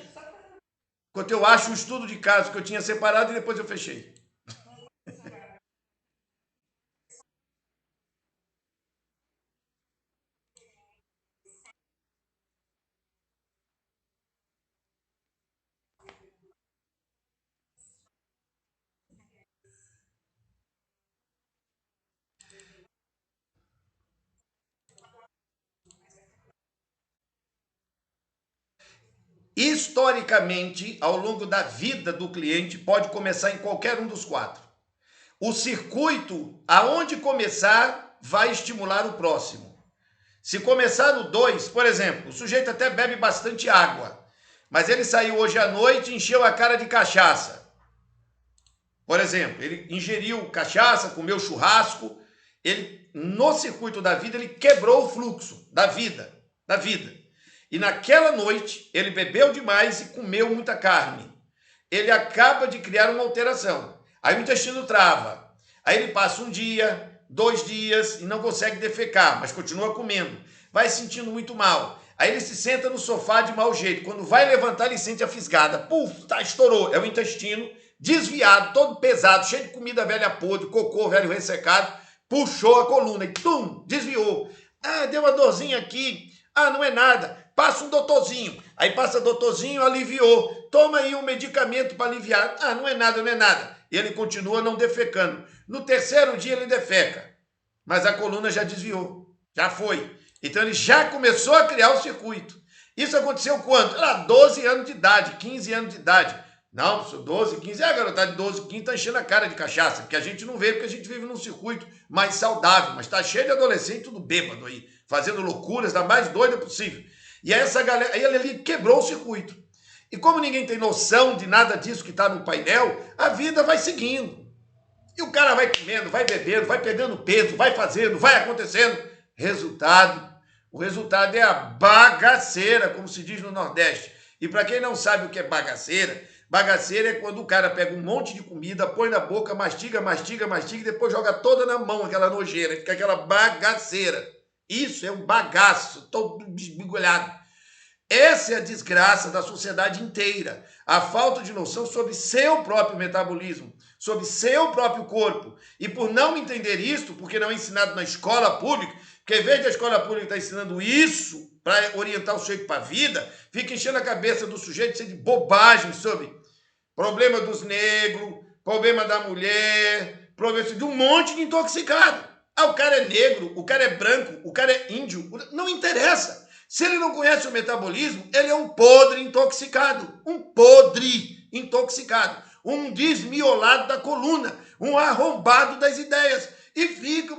Enquanto eu acho o estudo de caso que eu tinha separado e depois eu fechei. Historicamente, ao longo da vida do cliente, pode começar em qualquer um dos quatro. O circuito, aonde começar, vai estimular o próximo. Se começar no 2, por exemplo, o sujeito até bebe bastante água, mas ele saiu hoje à noite e encheu a cara de cachaça. Por exemplo, ele ingeriu cachaça, comeu churrasco, ele, no circuito da vida, ele quebrou o fluxo da vida. E naquela noite, ele bebeu demais e comeu muita carne. Ele acaba de criar uma alteração. Aí o intestino trava. Aí ele passa um dia, 2 dias e não consegue defecar, mas continua comendo. Vai sentindo muito mal. Aí ele se senta no sofá de mau jeito. Quando vai levantar, ele sente a fisgada. Puf, tá, estourou. É o intestino desviado, todo pesado, cheio de comida velha podre, cocô velho ressecado. Puxou a coluna e tum, desviou. Ah, deu uma dorzinha aqui. Ah, não é nada. Passa um doutorzinho. Aí passa doutorzinho, aliviou. Toma aí um medicamento para aliviar. Ah, não é nada, não é nada. E ele continua não defecando. No terceiro dia ele defeca. Mas a coluna já desviou. Já foi. Então ele já começou a criar o circuito. Isso aconteceu quando? 12 anos de idade, 15 anos de idade. Não, sou 12, 15. A garotada de 12, 15 está enchendo a cara de cachaça, porque a gente não vê, porque a gente vive num circuito mais saudável, mas está cheio de adolescente tudo bêbado aí, fazendo loucuras da mais doida possível. E aí essa galera, aí ele ali quebrou o circuito. E como ninguém tem noção de nada disso que está no painel, a vida vai seguindo. E o cara vai comendo, vai bebendo, vai pegando peso, vai fazendo, vai acontecendo. O resultado é a bagaceira, como se diz no Nordeste. E para quem não sabe o que é bagaceira é quando o cara pega um monte de comida, põe na boca, mastiga e depois joga toda na mão, aquela nojeira, fica aquela bagaceira. Isso é um bagaço, todo desbigolhado. Essa é a desgraça da sociedade inteira. A falta de noção sobre seu próprio metabolismo, sobre seu próprio corpo. E por não entender isto, porque não é ensinado na escola pública, porque em vez da escola pública estar ensinando isso para orientar o sujeito para a vida, fica enchendo a cabeça do sujeito de bobagem sobre problema dos negros, problema da mulher, problema de um monte de intoxicado. Ah, o cara é negro, o cara é branco, o cara é índio, não interessa. Se ele não conhece o metabolismo, ele é um podre intoxicado, um desmiolado da coluna, um arrombado das ideias. E fica,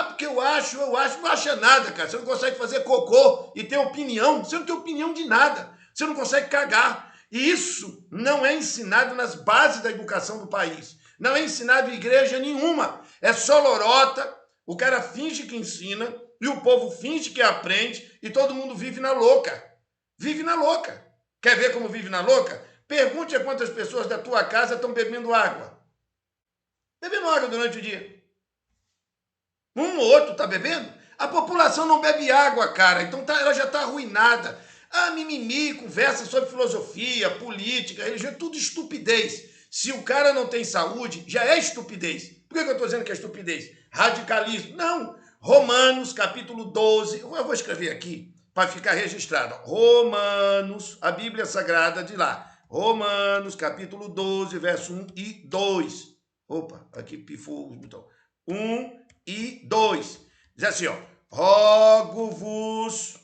porque eu acho, não acha nada, cara. Você não consegue fazer cocô e ter opinião, você não tem opinião de nada, você não consegue cagar. E isso não é ensinado nas bases da educação do país. Não é ensinado em igreja nenhuma. É só lorota, o cara finge que ensina e o povo finge que aprende e todo mundo vive na louca. Vive na louca. Quer ver como vive na louca? Pergunte a quantas pessoas da tua casa estão bebendo água. Bebendo água durante o dia. Um ou outro está bebendo? A população não bebe água, cara. Então ela já está arruinada. Ah, mimimi, conversa sobre filosofia, política, religião, tudo estupidez. Se o cara não tem saúde, já é estupidez. Por que eu estou dizendo que é estupidez? Radicalismo. Não. Romanos, capítulo 12. Eu vou escrever aqui para ficar registrado. Romanos, a Bíblia Sagrada de lá. Romanos, capítulo 12, verso 1 e 2. Opa, aqui pifou o botão. 1 e 2. Diz assim, ó. Rogo-vos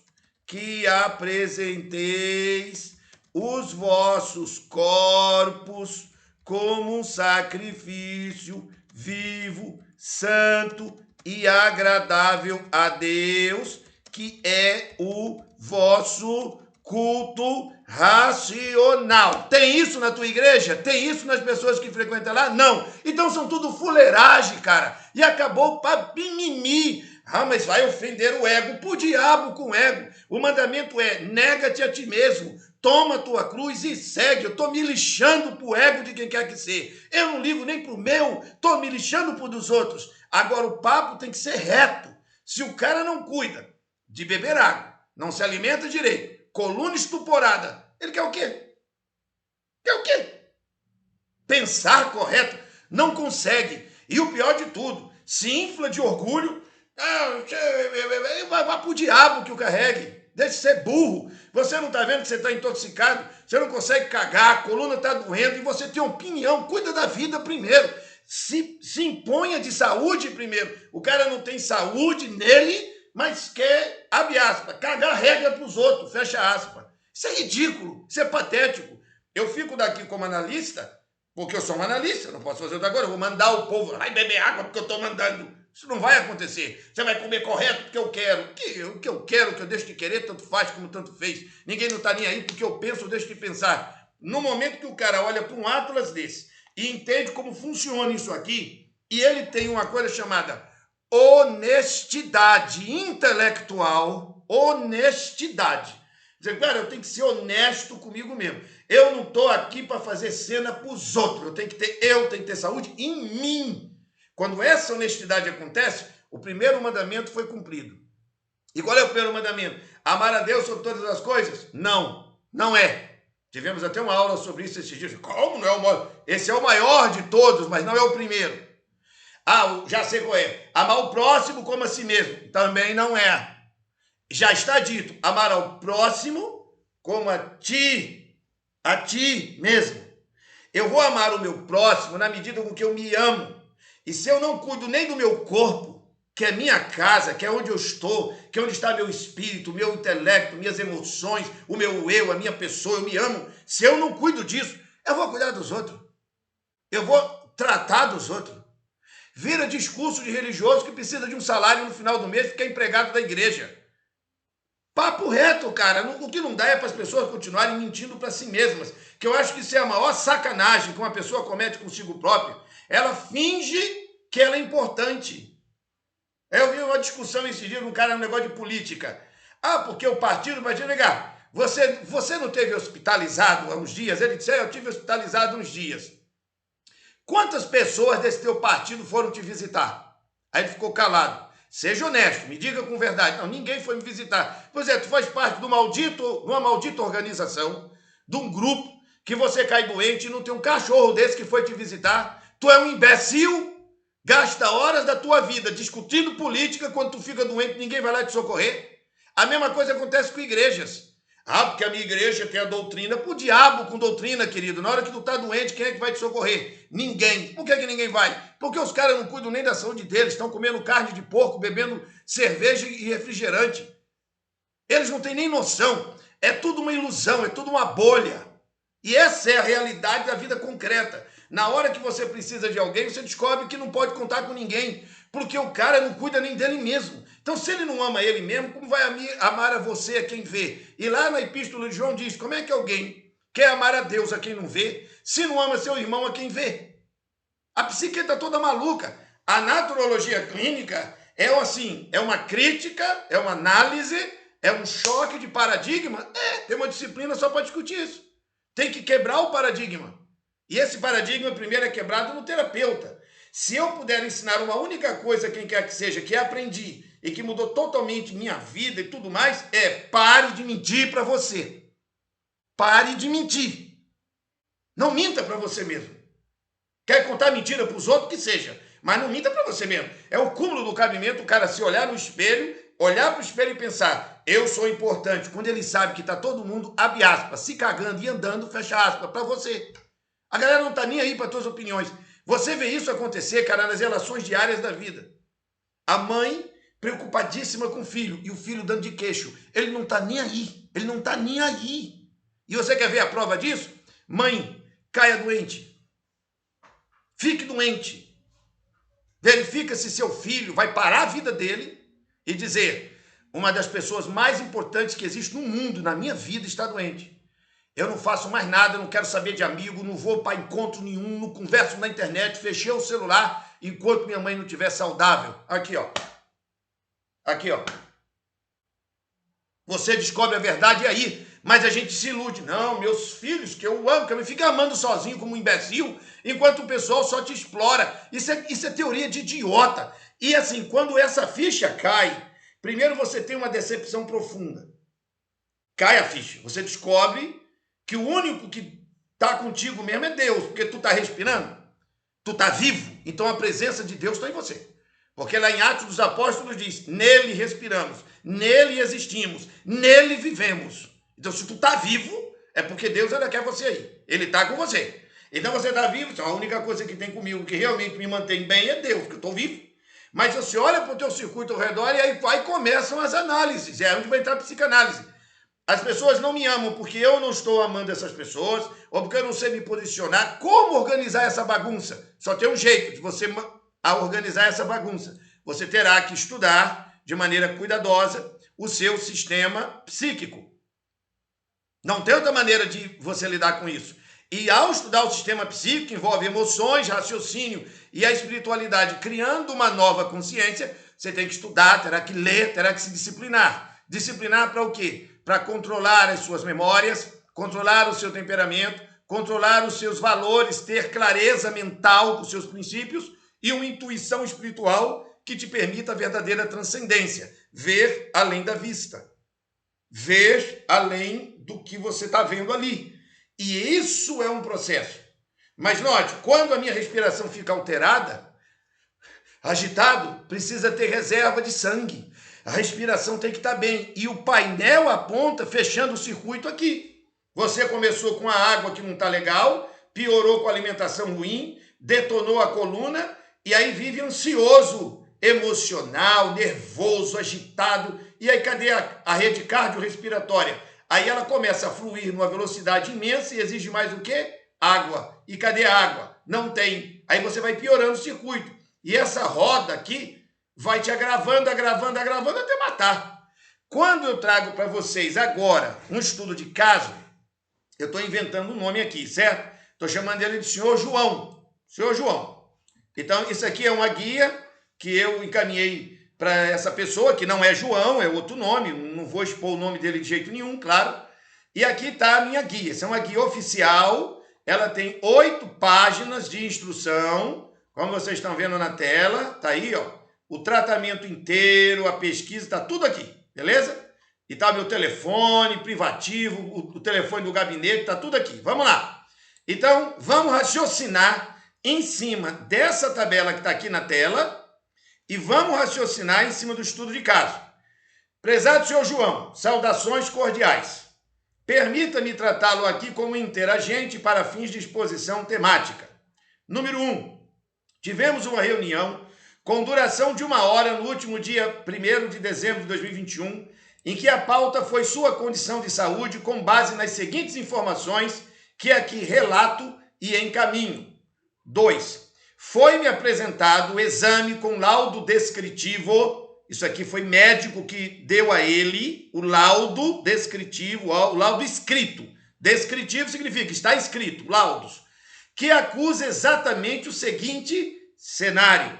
que apresenteis os vossos corpos como um sacrifício vivo, santo e agradável a Deus, que é o vosso culto racional. Tem isso na tua igreja? Tem isso nas pessoas que frequentam lá? Não. Então são tudo fuleiragem, cara. E acabou para mimimi. Ah, mas vai ofender o ego. Pro diabo com o ego. O mandamento é: nega-te a ti mesmo, toma a tua cruz e segue. Eu tô me lixando pro ego de quem quer que seja. Eu não ligo nem pro meu, tô me lixando pro dos outros. Agora o papo tem que ser reto. Se o cara não cuida de beber água, não se alimenta direito, coluna estuporada, ele quer o quê? Quer o quê? Pensar correto, não consegue. E o pior de tudo, se infla de orgulho. Vai pro diabo que o carregue. Deixa de ser burro. Você não está vendo que você está intoxicado? Você não consegue cagar, a coluna está doendo e você tem opinião. Cuida da vida primeiro. Se imponha de saúde primeiro. O cara não tem saúde nele, mas quer, abre aspas, cagar regra para os outros, fecha aspas. Isso é ridículo, isso é patético. Eu fico daqui como analista, porque eu sou um analista, eu não posso fazer outra coisa, eu vou mandar o povo, vai beber água porque eu estou mandando. Isso não vai acontecer. Você vai comer correto porque eu quero. O que eu quero, o que eu deixo de querer, tanto faz como tanto fez. Ninguém não está nem aí porque eu penso, eu deixo de pensar. No momento que o cara olha para um atlas desse e entende como funciona isso aqui, e ele tem uma coisa chamada honestidade intelectual, honestidade. Dizer, cara, eu tenho que ser honesto comigo mesmo. Eu não estou aqui para fazer cena para os outros. Eu tenho que ter saúde em mim. Quando essa honestidade acontece, o primeiro mandamento foi cumprido. E qual é o primeiro mandamento? Amar a Deus sobre todas as coisas? Não, não é. Tivemos até uma aula sobre isso esses dias. Como não é o maior? Esse é o maior de todos, mas não é o primeiro. Já sei qual é. Amar o próximo como a si mesmo. Também não é. Já está dito, amar ao próximo como a ti mesmo. Eu vou amar o meu próximo na medida com que eu me amo. E se eu não cuido nem do meu corpo, que é minha casa, que é onde eu estou, que é onde está meu espírito, meu intelecto, minhas emoções, o meu eu, a minha pessoa, eu me amo. Se eu não cuido disso, eu vou cuidar dos outros. Eu vou tratar dos outros. Vira discurso de religioso que precisa de um salário no final do mês e fica empregado da igreja. Papo reto, cara. O que não dá é para as pessoas continuarem mentindo para si mesmas. Que eu acho que isso é a maior sacanagem que uma pessoa comete consigo própria. Ela finge que ela é importante. Eu vi uma discussão esse dia com um cara no negócio de política. Porque o partido vai te negar. Você não teve hospitalizado há uns dias? Ele disse, eu tive hospitalizado uns dias. Quantas pessoas desse teu partido foram te visitar? Aí ele ficou calado. Seja honesto, me diga com verdade. Não, ninguém foi me visitar. Pois é, tu faz parte de uma maldita organização, de um grupo, que você cai doente e não tem um cachorro desse que foi te visitar. Tu é um imbecil, gasta horas da tua vida discutindo política, quando tu fica doente ninguém vai lá te socorrer. A mesma coisa acontece com igrejas. Porque a minha igreja tem a doutrina. Pro diabo com doutrina, querido. Na hora que tu tá doente, quem é que vai te socorrer? Ninguém. Por que ninguém vai? Porque os caras não cuidam nem da saúde deles. Estão comendo carne de porco, bebendo cerveja e refrigerante. Eles não têm nem noção. É tudo uma ilusão, é tudo uma bolha. E essa é a realidade da vida concreta. Na hora que você precisa de alguém, você descobre que não pode contar com ninguém. Porque o cara não cuida nem dele mesmo. Então, se ele não ama ele mesmo, como vai amar a você, a quem vê? E lá na Epístola de João diz, como é que alguém quer amar a Deus a quem não vê, se não ama seu irmão a quem vê? A psique está toda maluca. A naturologia clínica é assim, é uma crítica, é uma análise, é um choque de paradigma. Tem uma disciplina só para discutir isso. Tem que quebrar o paradigma. E esse paradigma primeiro é quebrado no terapeuta. Se eu puder ensinar uma única coisa a quem quer que seja, que aprendi e que mudou totalmente minha vida e tudo mais, pare de mentir para você. Pare de mentir. Não minta para você mesmo. Quer contar mentira para os outros, que seja, mas não minta para você mesmo. É o cúmulo do cabimento o cara se olhar no espelho, olhar para o espelho e pensar, eu sou importante, quando ele sabe que está todo mundo, abre aspas, se cagando e andando, fecha aspas, para você. A galera não está nem aí para as tuas opiniões. Você vê isso acontecer, cara, nas relações diárias da vida. A mãe preocupadíssima com o filho e o filho dando de queixo. Ele não está nem aí. Ele não está nem aí. E você quer ver a prova disso? Mãe, caia doente. Fique doente. Verifica se seu filho vai parar a vida dele e dizer, uma das pessoas mais importantes que existe no mundo, na minha vida, está doente. Eu não faço mais nada, não quero saber de amigo, não vou para encontro nenhum, não converso na internet, fechei o celular enquanto minha mãe não estiver saudável. Aqui, ó. Aqui, ó. Você descobre a verdade aí, mas a gente se ilude. Não, meus filhos, que eu amo, que eu me fico amando sozinho como um imbecil, enquanto o pessoal só te explora. Isso é teoria de idiota. E assim, quando essa ficha cai, primeiro você tem uma decepção profunda. Cai a ficha. Você descobre que o único que está contigo mesmo é Deus, porque tu está respirando, tu está vivo, então a presença de Deus está em você. Porque lá em Atos dos Apóstolos diz, nele respiramos, nele existimos, nele vivemos. Então se tu está vivo, é porque Deus ainda quer você aí, ele está com você. Então você está vivo, então a única coisa que tem comigo que realmente me mantém bem é Deus, porque eu estou vivo. Mas você olha para o teu circuito ao redor e aí vai começam as análises, é onde vai entrar a psicanálise. As pessoas não me amam porque eu não estou amando essas pessoas, ou porque eu não sei me posicionar. Como organizar essa bagunça? Só tem um jeito de você organizar essa bagunça. Você terá que estudar de maneira cuidadosa o seu sistema psíquico. Não tem outra maneira de você lidar com isso. E ao estudar o sistema psíquico, que envolve emoções, raciocínio e a espiritualidade, criando uma nova consciência, você tem que estudar, terá que ler, terá que se disciplinar. Disciplinar para o quê? Para controlar as suas memórias, controlar o seu temperamento, controlar os seus valores, ter clareza mental com os seus princípios e uma intuição espiritual que te permita a verdadeira transcendência, ver além da vista, ver além do que você está vendo ali. E isso é um processo. Mas note, quando a minha respiração fica alterada, agitado, precisa ter reserva de sangue. A respiração tem que estar bem. E o painel aponta fechando o circuito aqui. Você começou com a água que não está legal, piorou com a alimentação ruim, detonou a coluna e aí vive ansioso, emocional, nervoso, agitado. E aí cadê a rede cardiorrespiratória? Aí ela começa a fluir numa velocidade imensa e exige mais o quê? Água. E cadê a água? Não tem. Aí você vai piorando o circuito. E essa roda aqui vai te agravando até matar. Quando eu trago para vocês agora um estudo de caso, eu estou inventando um nome aqui, certo? Estou chamando ele de Senhor João. Senhor João. Então, isso aqui é uma guia que eu encaminhei para essa pessoa, que não é João, é outro nome, não vou expor o nome dele de jeito nenhum, claro. E aqui está a minha guia. Essa é uma guia oficial, ela tem 8 páginas de instrução, como vocês estão vendo na tela, tá aí, ó, o tratamento inteiro, a pesquisa, tá tudo aqui, beleza? E tá meu telefone privativo, o telefone do gabinete, tá tudo aqui. Vamos lá. Então, vamos raciocinar em cima dessa tabela que está aqui na tela e vamos raciocinar em cima do estudo de caso. Prezado senhor João, saudações cordiais. Permita-me tratá-lo aqui como interagente para fins de exposição temática. Número 1. Tivemos uma reunião com duração de 1 hora no último dia 1º de dezembro de 2021, em que a pauta foi sua condição de saúde com base nas seguintes informações que aqui relato e encaminho. 2. Foi-me apresentado o exame com laudo descritivo, isso aqui foi médico que deu a ele o laudo descritivo, o laudo escrito. Descritivo significa, está escrito, laudos, que acusa exatamente o seguinte cenário.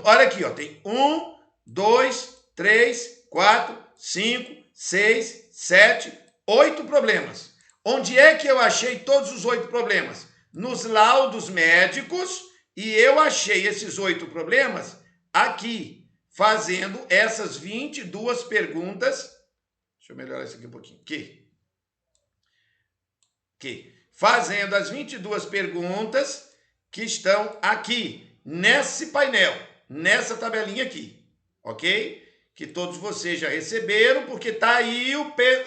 Olha aqui, ó, tem 1, 2, 3, 4, 5, 6, 7, 8 problemas. Onde é que eu achei todos os 8 problemas? Nos laudos médicos, e eu achei esses 8 problemas aqui, fazendo essas 22 perguntas. Deixa eu melhorar isso aqui um pouquinho. Fazendo as 22 perguntas que estão aqui, nesse painel, nessa tabelinha aqui, ok? Que todos vocês já receberam, porque tá aí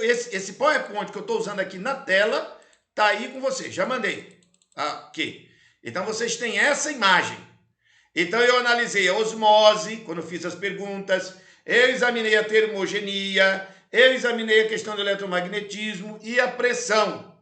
esse PowerPoint que eu estou usando aqui na tela, tá aí com vocês, já mandei. Ok. Então, vocês têm essa imagem. Então, eu analisei a osmose, quando eu fiz as perguntas, eu examinei a termogenia, eu examinei a questão do eletromagnetismo e a pressão.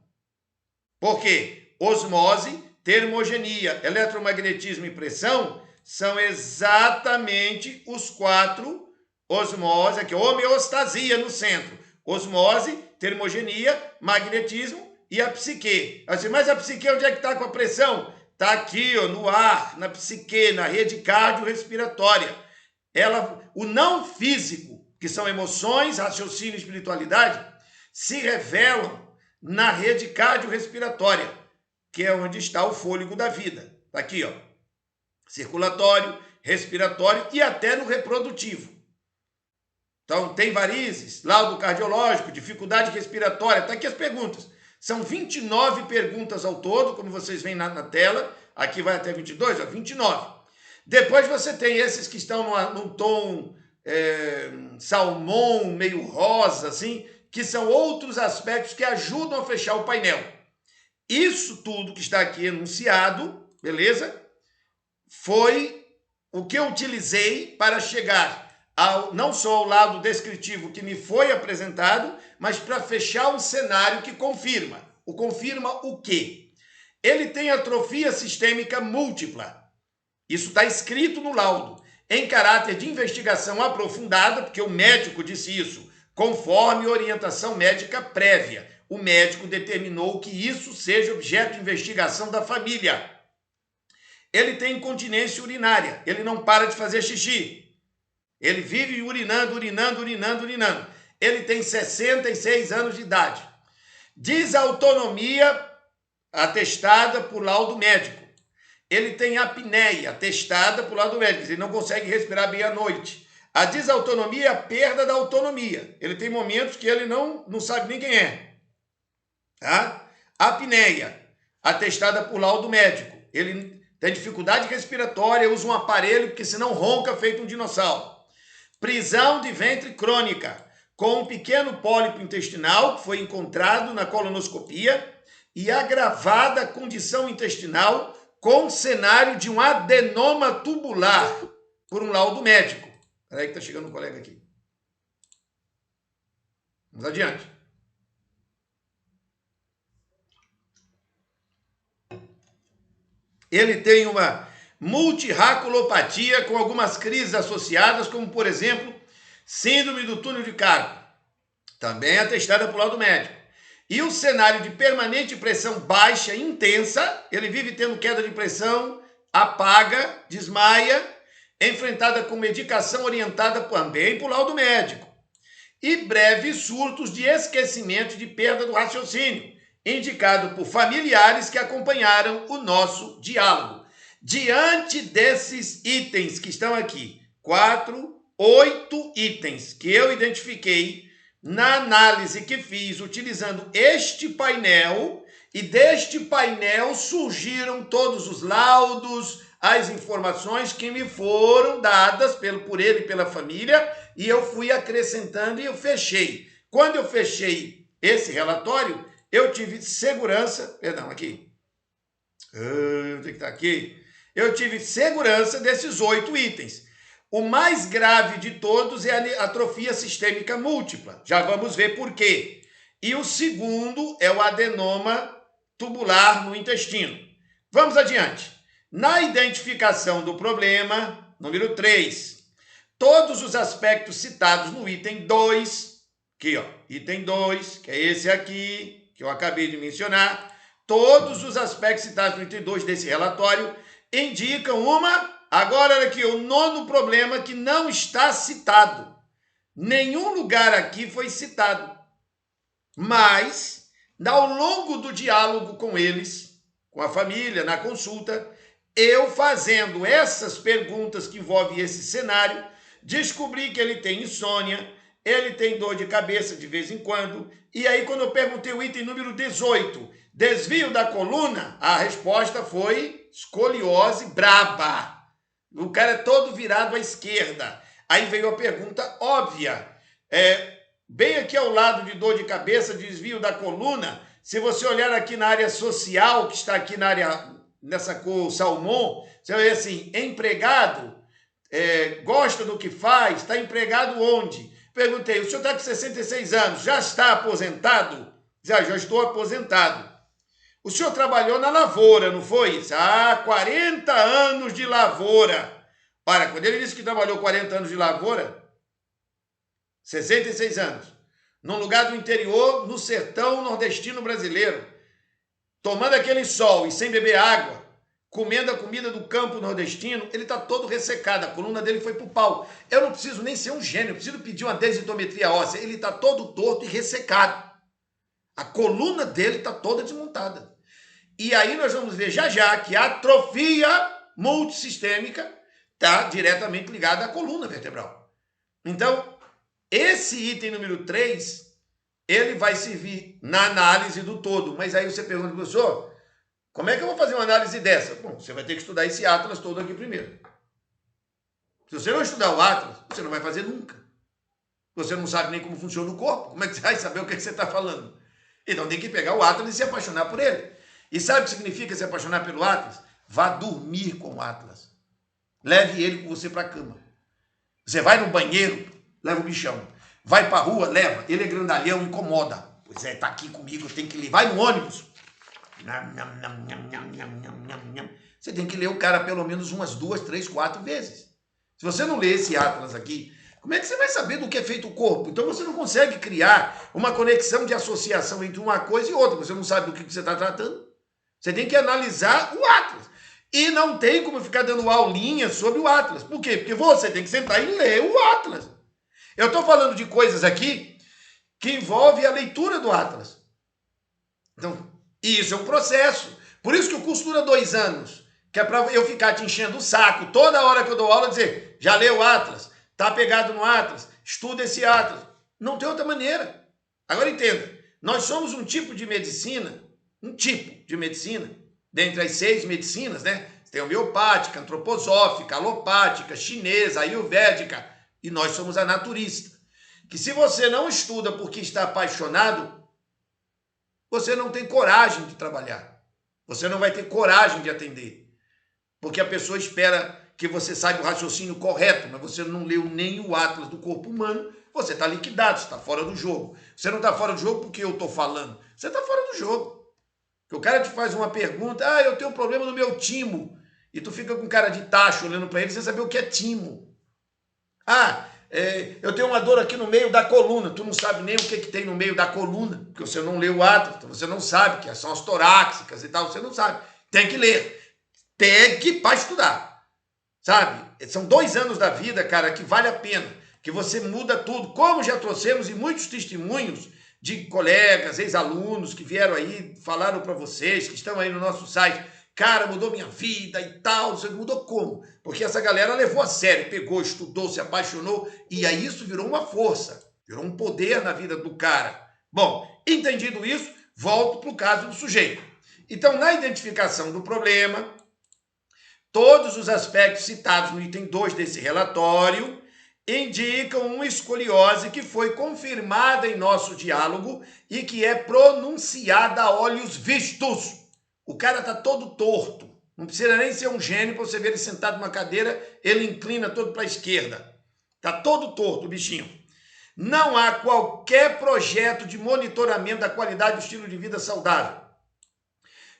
Por quê? Osmose, termogenia, eletromagnetismo e pressão são exatamente os 4 osmose, aqui, homeostasia no centro. Osmose, termogenia, magnetismo e a psique. Mas a psique onde é que está com a pressão? Está aqui, ó, no ar, na psique, na rede cardiorrespiratória. O não físico, que são emoções, raciocínio e espiritualidade, se revelam na rede cardiorrespiratória, que é onde está o fôlego da vida. Está aqui, ó, circulatório, respiratório e até no reprodutivo. Então, tem varizes, laudo cardiológico, dificuldade respiratória, está aqui as perguntas. São 29 perguntas ao todo, como vocês veem na tela. Aqui vai até 22, ó, 29. Depois você tem esses que estão num tom salmão, meio rosa, assim, que são outros aspectos que ajudam a fechar o painel. Isso tudo que está aqui enunciado, beleza? Foi o que eu utilizei para chegar não só ao lado descritivo que me foi apresentado, mas para fechar um cenário que confirma. Confirma o quê? Ele tem atrofia sistêmica múltipla. Isso está escrito no laudo, em caráter de investigação aprofundada, porque o médico disse isso, conforme orientação médica prévia. O médico determinou que isso seja objeto de investigação da família. Ele tem incontinência urinária, ele não para de fazer xixi. Ele vive urinando. Ele tem 66 anos de idade. Desautonomia atestada por laudo médico. Ele tem apneia atestada por laudo médico. Ele não consegue respirar bem à noite. A desautonomia é a perda da autonomia. Ele tem momentos que ele não sabe nem quem é. Tá? Apneia atestada por laudo médico. Ele tem dificuldade respiratória, usa um aparelho porque senão ronca feito um dinossauro. Prisão de ventre crônica, com um pequeno pólipo intestinal que foi encontrado na colonoscopia e agravada condição intestinal com cenário de um adenoma tubular, por um laudo médico. Espera aí que está chegando um colega aqui. Vamos adiante. Ele tem uma multirraculopatia com algumas crises associadas, como, por exemplo, síndrome do túnel de carpo, também atestada por laudo médico. E o cenário de permanente pressão baixa intensa, ele vive tendo queda de pressão, apaga, desmaia, enfrentada com medicação orientada também por laudo médico. E breves surtos de esquecimento de perda do raciocínio, indicado por familiares que acompanharam o nosso diálogo. Diante desses itens que estão aqui, 8 itens que eu identifiquei na análise que fiz utilizando este painel, e deste painel surgiram todos os laudos, as informações que me foram dadas por ele e pela família, e eu fui acrescentando e eu fechei. Quando eu fechei esse relatório, eu tive segurança, eu tive segurança desses 8 itens. O mais grave de todos é a atrofia sistêmica múltipla. Já vamos ver por quê. E o segundo é o adenoma tubular no intestino. Vamos adiante. Na identificação do problema, número 3, todos os aspectos citados no item 2, aqui, ó, item 2, que é esse aqui, que eu acabei de mencionar, todos os aspectos citados no item 2 desse relatório indicam agora olha aqui, o 9º problema que não está citado. Nenhum lugar aqui foi citado. Mas, ao longo do diálogo com eles, com a família, na consulta, eu fazendo essas perguntas que envolvem esse cenário, descobri que ele tem insônia, ele tem dor de cabeça de vez em quando, e aí quando eu perguntei o item número 18, desvio da coluna, a resposta foi escoliose braba. O cara é todo virado à esquerda. Aí veio a pergunta óbvia. Bem aqui ao lado de dor de cabeça, desvio da coluna, se você olhar aqui na área social, que está aqui na área, nessa cor salmão, você vai ver assim, empregado, gosta do que faz, está empregado onde? Perguntei, o senhor está com 66 anos, já está aposentado? Já estou aposentado. O senhor trabalhou na lavoura, não foi? 40 anos de lavoura. Ora, quando ele disse que trabalhou 40 anos de lavoura, 66 anos, num lugar do interior, no sertão nordestino brasileiro, tomando aquele sol e sem beber água, comendo a comida do campo nordestino, ele está todo ressecado, a coluna dele foi para o pau. Eu não preciso nem ser um gênio, eu preciso pedir uma densitometria óssea, ele está todo torto e ressecado. A coluna dele está toda desmontada. E aí nós vamos ver já que a atrofia multissistêmica está diretamente ligada à coluna vertebral. Então, esse item número 3, ele vai servir na análise do todo. Mas aí você pergunta, professor, como é que eu vou fazer uma análise dessa? Bom, você vai ter que estudar esse Atlas todo aqui primeiro. Se você não estudar o Atlas, você não vai fazer nunca. Você não sabe nem como funciona o corpo. Como é que você vai saber o que você está falando? Então tem que pegar o Atlas e se apaixonar por ele. E sabe o que significa se apaixonar pelo Atlas? Vá dormir com o Atlas. Leve ele com você para a cama. Você vai no banheiro, leva o bichão. Vai pra rua, leva. Ele é grandalhão, incomoda. Pois é, tá aqui comigo, tem que ler. Vai no ônibus. Você tem que ler o cara pelo menos umas 2, 3, 4 vezes. Se você não lê esse Atlas aqui, como é que você vai saber do que é feito o corpo? Então você não consegue criar uma conexão de associação entre uma coisa e outra. Você não sabe do que você está tratando. Você tem que analisar o Atlas. E não tem como ficar dando aulinha sobre o Atlas. Por quê? Porque você tem que sentar e ler o Atlas. Eu estou falando de coisas aqui que envolvem a leitura do Atlas. Então, isso é um processo. Por isso que o curso dura 2 anos. Que é para eu ficar te enchendo o saco toda hora que eu dou aula, dizer, já leu o Atlas? Tá pegado no Atlas? Estuda esse Atlas. Não tem outra maneira. Agora entenda, nós somos um tipo de medicina, dentre as 6 medicinas, né? Tem homeopática, antroposófica, alopática, chinesa, ayurvédica, e nós somos a naturista. Que se você não estuda porque está apaixonado, você não tem coragem de trabalhar. Você não vai ter coragem de atender. Porque a pessoa espera que você saiba o raciocínio correto, mas você não leu nem o Atlas do corpo humano, você está liquidado, você está fora do jogo. Você não está fora do jogo porque eu estou falando. Você está fora do jogo. Porque o cara te faz uma pergunta, eu tenho um problema no meu timo. E tu fica com cara de tacho olhando para ele sem saber o que é timo. Eu tenho uma dor aqui no meio da coluna. Tu não sabe nem o que tem no meio da coluna, porque você não leu o Atlas, então você não sabe que são as torácicas e tal, você não sabe. Tem que ler. Pegue para estudar, sabe? São 2 anos da vida, cara, que vale a pena, que você muda tudo, como já trouxemos e muitos testemunhos de colegas, ex-alunos que vieram aí, falaram para vocês, que estão aí no nosso site, cara, mudou minha vida e tal, você mudou como? Porque essa galera levou a sério, pegou, estudou, se apaixonou, e aí isso virou uma força, virou um poder na vida do cara. Bom, entendido isso, volto para o caso do sujeito. Então, na identificação do problema, todos os aspectos citados no item 2 desse relatório indicam uma escoliose que foi confirmada em nosso diálogo e que é pronunciada a olhos vistos. O cara está todo torto. Não precisa nem ser um gênio para você ver ele sentado numa cadeira, ele inclina todo para a esquerda. Está todo torto o bichinho. Não há qualquer projeto de monitoramento da qualidade do estilo de vida saudável.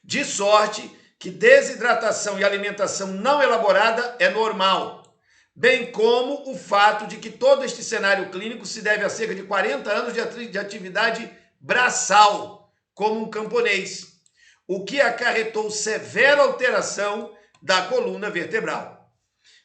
De sorte que desidratação e alimentação não elaborada é normal, bem como o fato de que todo este cenário clínico se deve a cerca de 40 anos de atividade braçal, como um camponês, o que acarretou severa alteração da coluna vertebral.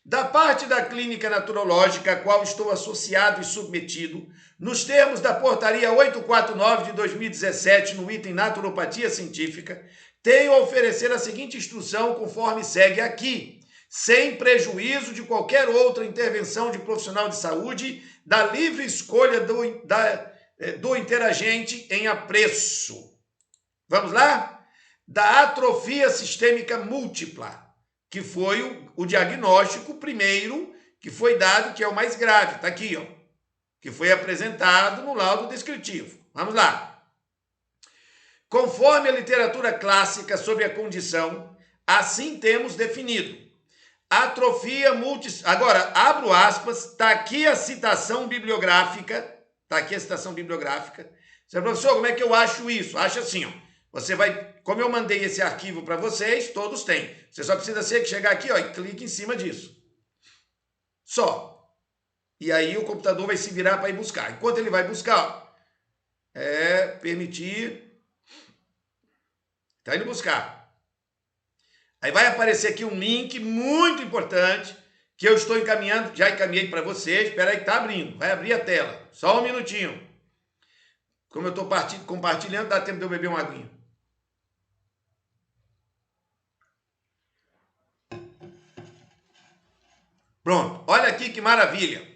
Da parte da clínica naturológica a qual estou associado e submetido, nos termos da portaria 849 de 2017, no item naturopatia científica, tenho a oferecer a seguinte instrução conforme segue aqui, sem prejuízo de qualquer outra intervenção de profissional de saúde, da livre escolha do interagente em apreço. Vamos lá? Da atrofia sistêmica múltipla, que foi o diagnóstico primeiro que foi dado, que é o mais grave, está aqui, ó, que foi apresentado no laudo descritivo. Vamos lá. Conforme a literatura clássica sobre a condição, assim temos definido. Atrofia múltipla. Agora, abro aspas, está aqui a citação bibliográfica. Você, professor, como é que eu acho isso? Acha assim, ó. Você vai, como eu mandei esse arquivo para vocês, todos têm. Você só precisa chegar aqui, ó, e clique em cima disso. Só. E aí o computador vai se virar para ir buscar. Enquanto ele vai buscar, permitir. Está indo buscar. Aí vai aparecer aqui um link muito importante que eu estou encaminhando, já encaminhei para vocês. Espera aí que está abrindo. Vai abrir a tela. Só um minutinho. Como eu estou compartilhando, dá tempo de eu beber uma aguinha. Pronto. Olha aqui que maravilha.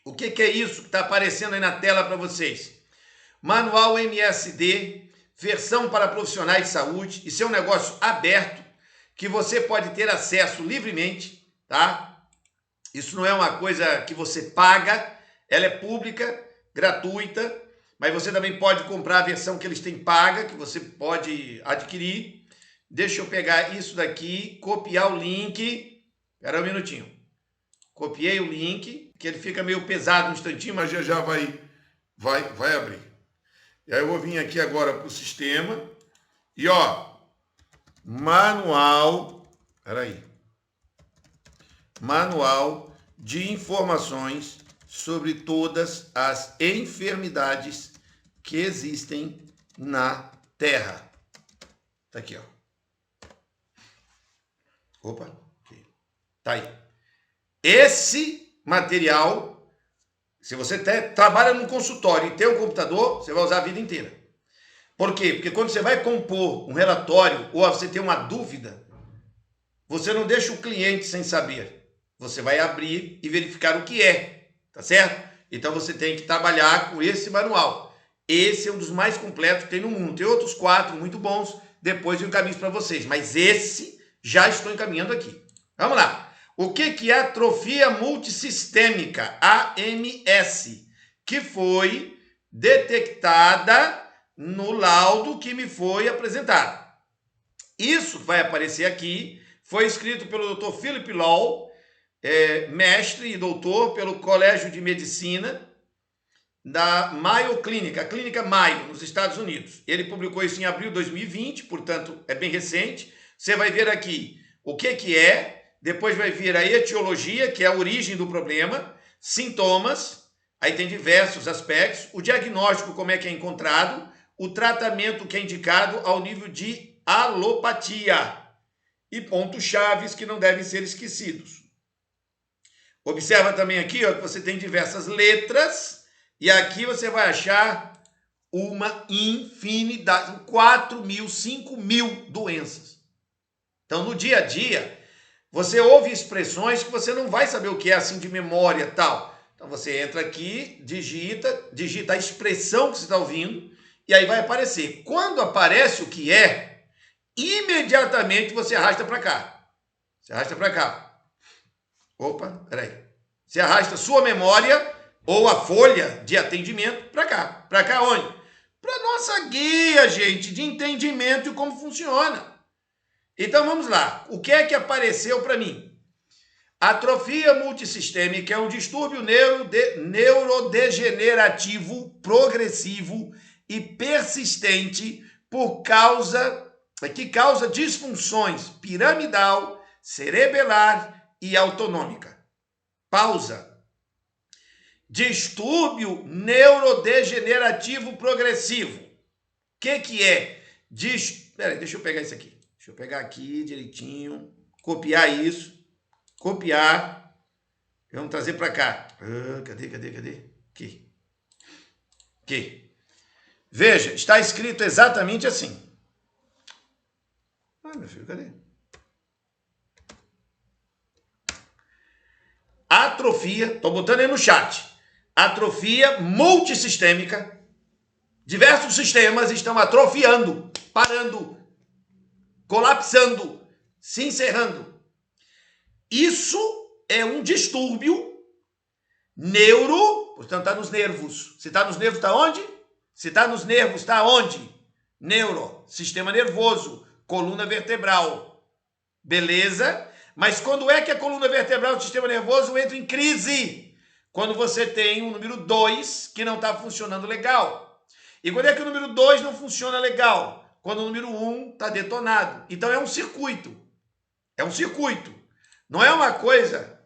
O que é isso que está aparecendo aí na tela para vocês? Manual MSD, versão para profissionais de saúde. Isso é um negócio aberto que você pode ter acesso livremente, tá? Isso não é uma coisa que você paga, ela é pública, gratuita, mas você também pode comprar a versão que eles têm paga, que você pode adquirir. Deixa eu pegar isso daqui, copiar o link. Espera um minutinho. Copiei o link, que ele fica meio pesado um instantinho, mas já vai abrir. E aí eu vou vir aqui agora para o sistema e ó, manual de informações sobre todas as enfermidades que existem na Terra. Tá aqui, ó. Opa, aqui. Tá aí. Esse material, se você trabalha num consultório e tem um computador, você vai usar a vida inteira. Por quê? Porque quando você vai compor um relatório ou você tem uma dúvida, você não deixa o cliente sem saber. Você vai abrir e verificar o que é, tá certo? Então você tem que trabalhar com esse manual. Esse é um dos mais completos que tem no mundo. Tem outros 4 muito bons, depois eu encaminho para vocês. Mas esse já estou encaminhando aqui. Vamos lá. O que é atrofia multissistêmica, AMS, que foi detectada no laudo que me foi apresentado. Isso vai aparecer aqui, foi escrito pelo Dr. Philip Law, mestre e doutor pelo Colégio de Medicina da Mayo Clinic, a Clínica Mayo, nos Estados Unidos. Ele publicou isso em abril de 2020, portanto, é bem recente. Você vai ver aqui o que é, depois vai vir a etiologia, que é a origem do problema, sintomas, aí tem diversos aspectos, o diagnóstico, como é que é encontrado, o tratamento que é indicado ao nível de alopatia e pontos chaves que não devem ser esquecidos. Observa também aqui, ó, que você tem diversas letras e aqui você vai achar uma infinidade, 4.000, 5.000 doenças. Então, no dia a dia, você ouve expressões que você não vai saber o que é assim de memória tal. Então, você entra aqui, digita a expressão que você está ouvindo e aí vai aparecer. Quando aparece o que é, imediatamente você arrasta para cá. Você arrasta para cá. Opa, peraí. Você arrasta sua memória ou a folha de atendimento para cá. Para cá onde? Para nossa guia, gente, de entendimento e como funciona. Então vamos lá. O que é que apareceu para mim? Atrofia multissistêmica é um distúrbio neurodegenerativo progressivo e persistente que causa disfunções piramidal, cerebelar e autonômica. Pausa. Distúrbio neurodegenerativo progressivo. O que é? Peraí, deixa eu pegar isso aqui. Deixa eu pegar aqui direitinho, copiar isso, copiar. Vamos trazer para cá. Cadê? Aqui. Veja, está escrito exatamente assim. Meu filho, cadê? Atrofia, estou botando aí no chat. Atrofia multissistêmica. Diversos sistemas estão atrofiando, parando, colapsando, se encerrando. Isso é um distúrbio portanto, está nos nervos. Se está nos nervos, está onde? Se está nos nervos, está onde? Neuro, sistema nervoso, coluna vertebral. Beleza? Mas quando é que a coluna vertebral e o sistema nervoso entram em crise? Quando você tem o número 2 que não está funcionando legal. E quando é que o número 2 não funciona legal? Quando o número 1 está detonado. Então é um circuito. É um circuito. Não é uma coisa,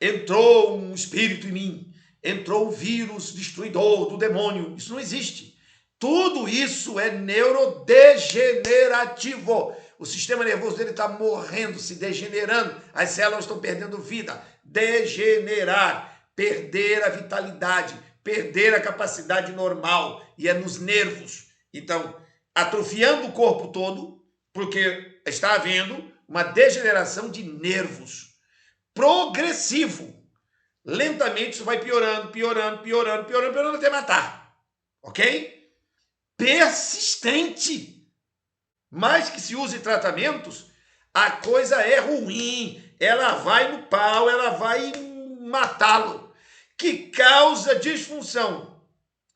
entrou um espírito em mim, entrou um vírus destruidor do demônio. Isso não existe. Tudo isso é neurodegenerativo. O sistema nervoso dele está morrendo, se degenerando. As células estão perdendo vida. Degenerar, perder a vitalidade, perder a capacidade normal. E é nos nervos. Então, atrofiando o corpo todo, porque está havendo uma degeneração de nervos. Progressivo. Lentamente isso vai piorando até matar. Ok? Persistente. Mais que se use tratamentos, a coisa é ruim. Ela vai no pau, ela vai matá-lo. Que causa disfunção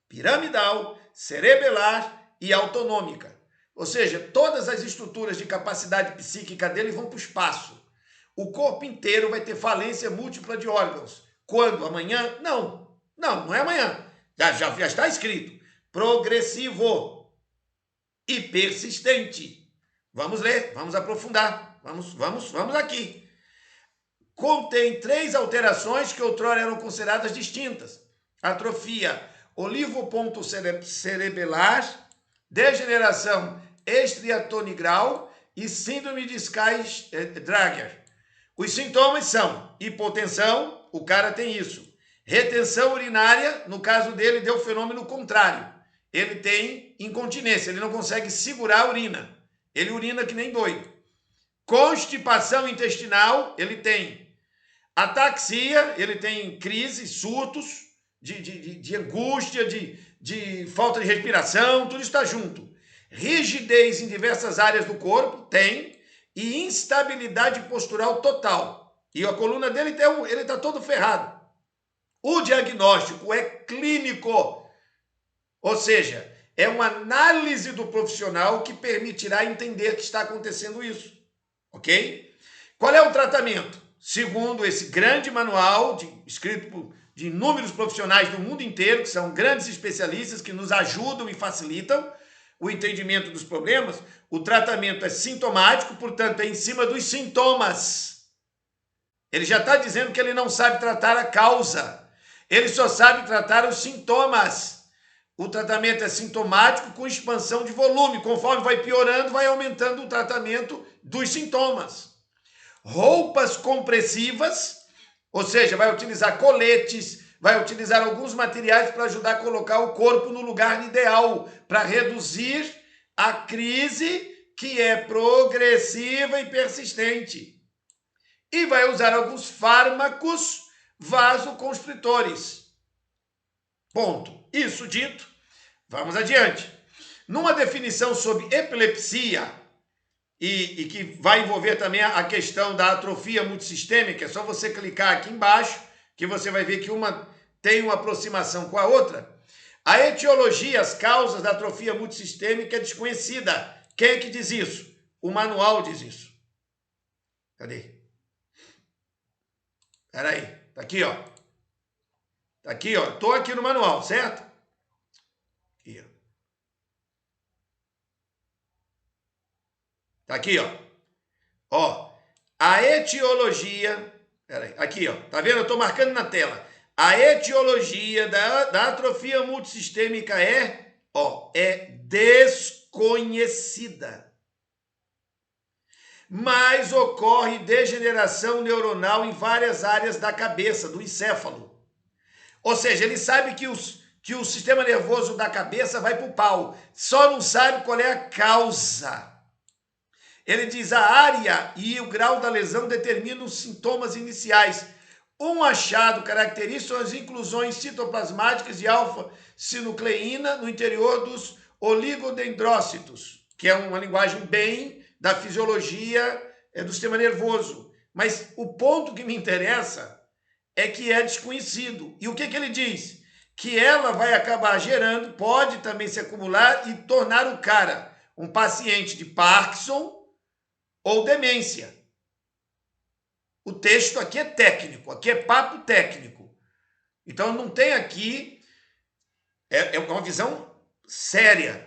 piramidal, cerebelar e autonômica. Ou seja, todas as estruturas de capacidade psíquica dele vão para o espaço. o corpo inteiro vai ter falência múltipla de órgãos. Quando? Amanhã? Não. Não é amanhã. Já está escrito. Progressivo e persistente. Vamos ler, vamos aprofundar. Vamos aqui. Contém 3 alterações que outrora eram consideradas distintas. Atrofia olivopontocerebelar, degeneração estriatonigral e síndrome de Sky-Drager. Os sintomas são hipotensão, o cara tem isso. Retenção urinária, no caso dele, deu o fenômeno contrário. Ele tem incontinência, ele não consegue segurar a urina. Ele urina que nem doido. Constipação intestinal, ele tem. Ataxia, ele tem crises, surtos de angústia, de falta de respiração, tudo isso está junto. Rigidez em diversas áreas do corpo, tem. E instabilidade postural total. E a coluna dele ele está todo ferrado. O diagnóstico é clínico, ou seja, é uma análise do profissional que permitirá entender que está acontecendo isso, ok? Qual é o tratamento? Segundo esse grande manual, escrito de inúmeros profissionais do mundo inteiro, que são grandes especialistas que nos ajudam e facilitam o entendimento dos problemas, o tratamento é sintomático, portanto, é em cima dos sintomas. Ele já está dizendo que ele não sabe tratar a causa, ele só sabe tratar os sintomas. O tratamento é sintomático com expansão de volume. Conforme vai piorando, vai aumentando o tratamento dos sintomas. Roupas compressivas, ou seja, vai utilizar coletes, vai utilizar alguns materiais para ajudar a colocar o corpo no lugar ideal, para reduzir a crise que é progressiva e persistente. E vai usar alguns fármacos vasoconstritores. Ponto. Isso dito, vamos adiante. Numa definição sobre epilepsia, e que vai envolver também a questão da atrofia multissistêmica, é só você clicar aqui embaixo, que você vai ver que uma tem uma aproximação com a outra. A etiologia, as causas da atrofia multissistêmica é desconhecida. Quem é que diz isso? O manual diz isso. Cadê? Peraí, tá aqui, ó. Tá aqui, ó. Tô aqui no manual, certo? Aqui, ó. Tá aqui, ó. Ó, a etiologia... Peraí, aqui, ó. Tá vendo? Eu tô marcando na tela. A etiologia da atrofia multissistêmica é desconhecida. Mas ocorre degeneração neuronal em várias áreas da cabeça, do encéfalo. Ou seja, ele sabe que o sistema nervoso da cabeça vai para o pau, só não sabe qual é a causa. Ele diz a área e o grau da lesão determinam os sintomas iniciais. Um achado característico são as inclusões citoplasmáticas de alfa-sinucleína no interior dos oligodendrócitos, que é uma linguagem bem da fisiologia do sistema nervoso. Mas o ponto que me interessa é que é desconhecido. E o que ele diz? Que ela vai acabar gerando, pode também se acumular e tornar o cara um paciente de Parkinson ou demência. O texto aqui é técnico, aqui é papo técnico. Então não tem aqui, é uma visão séria.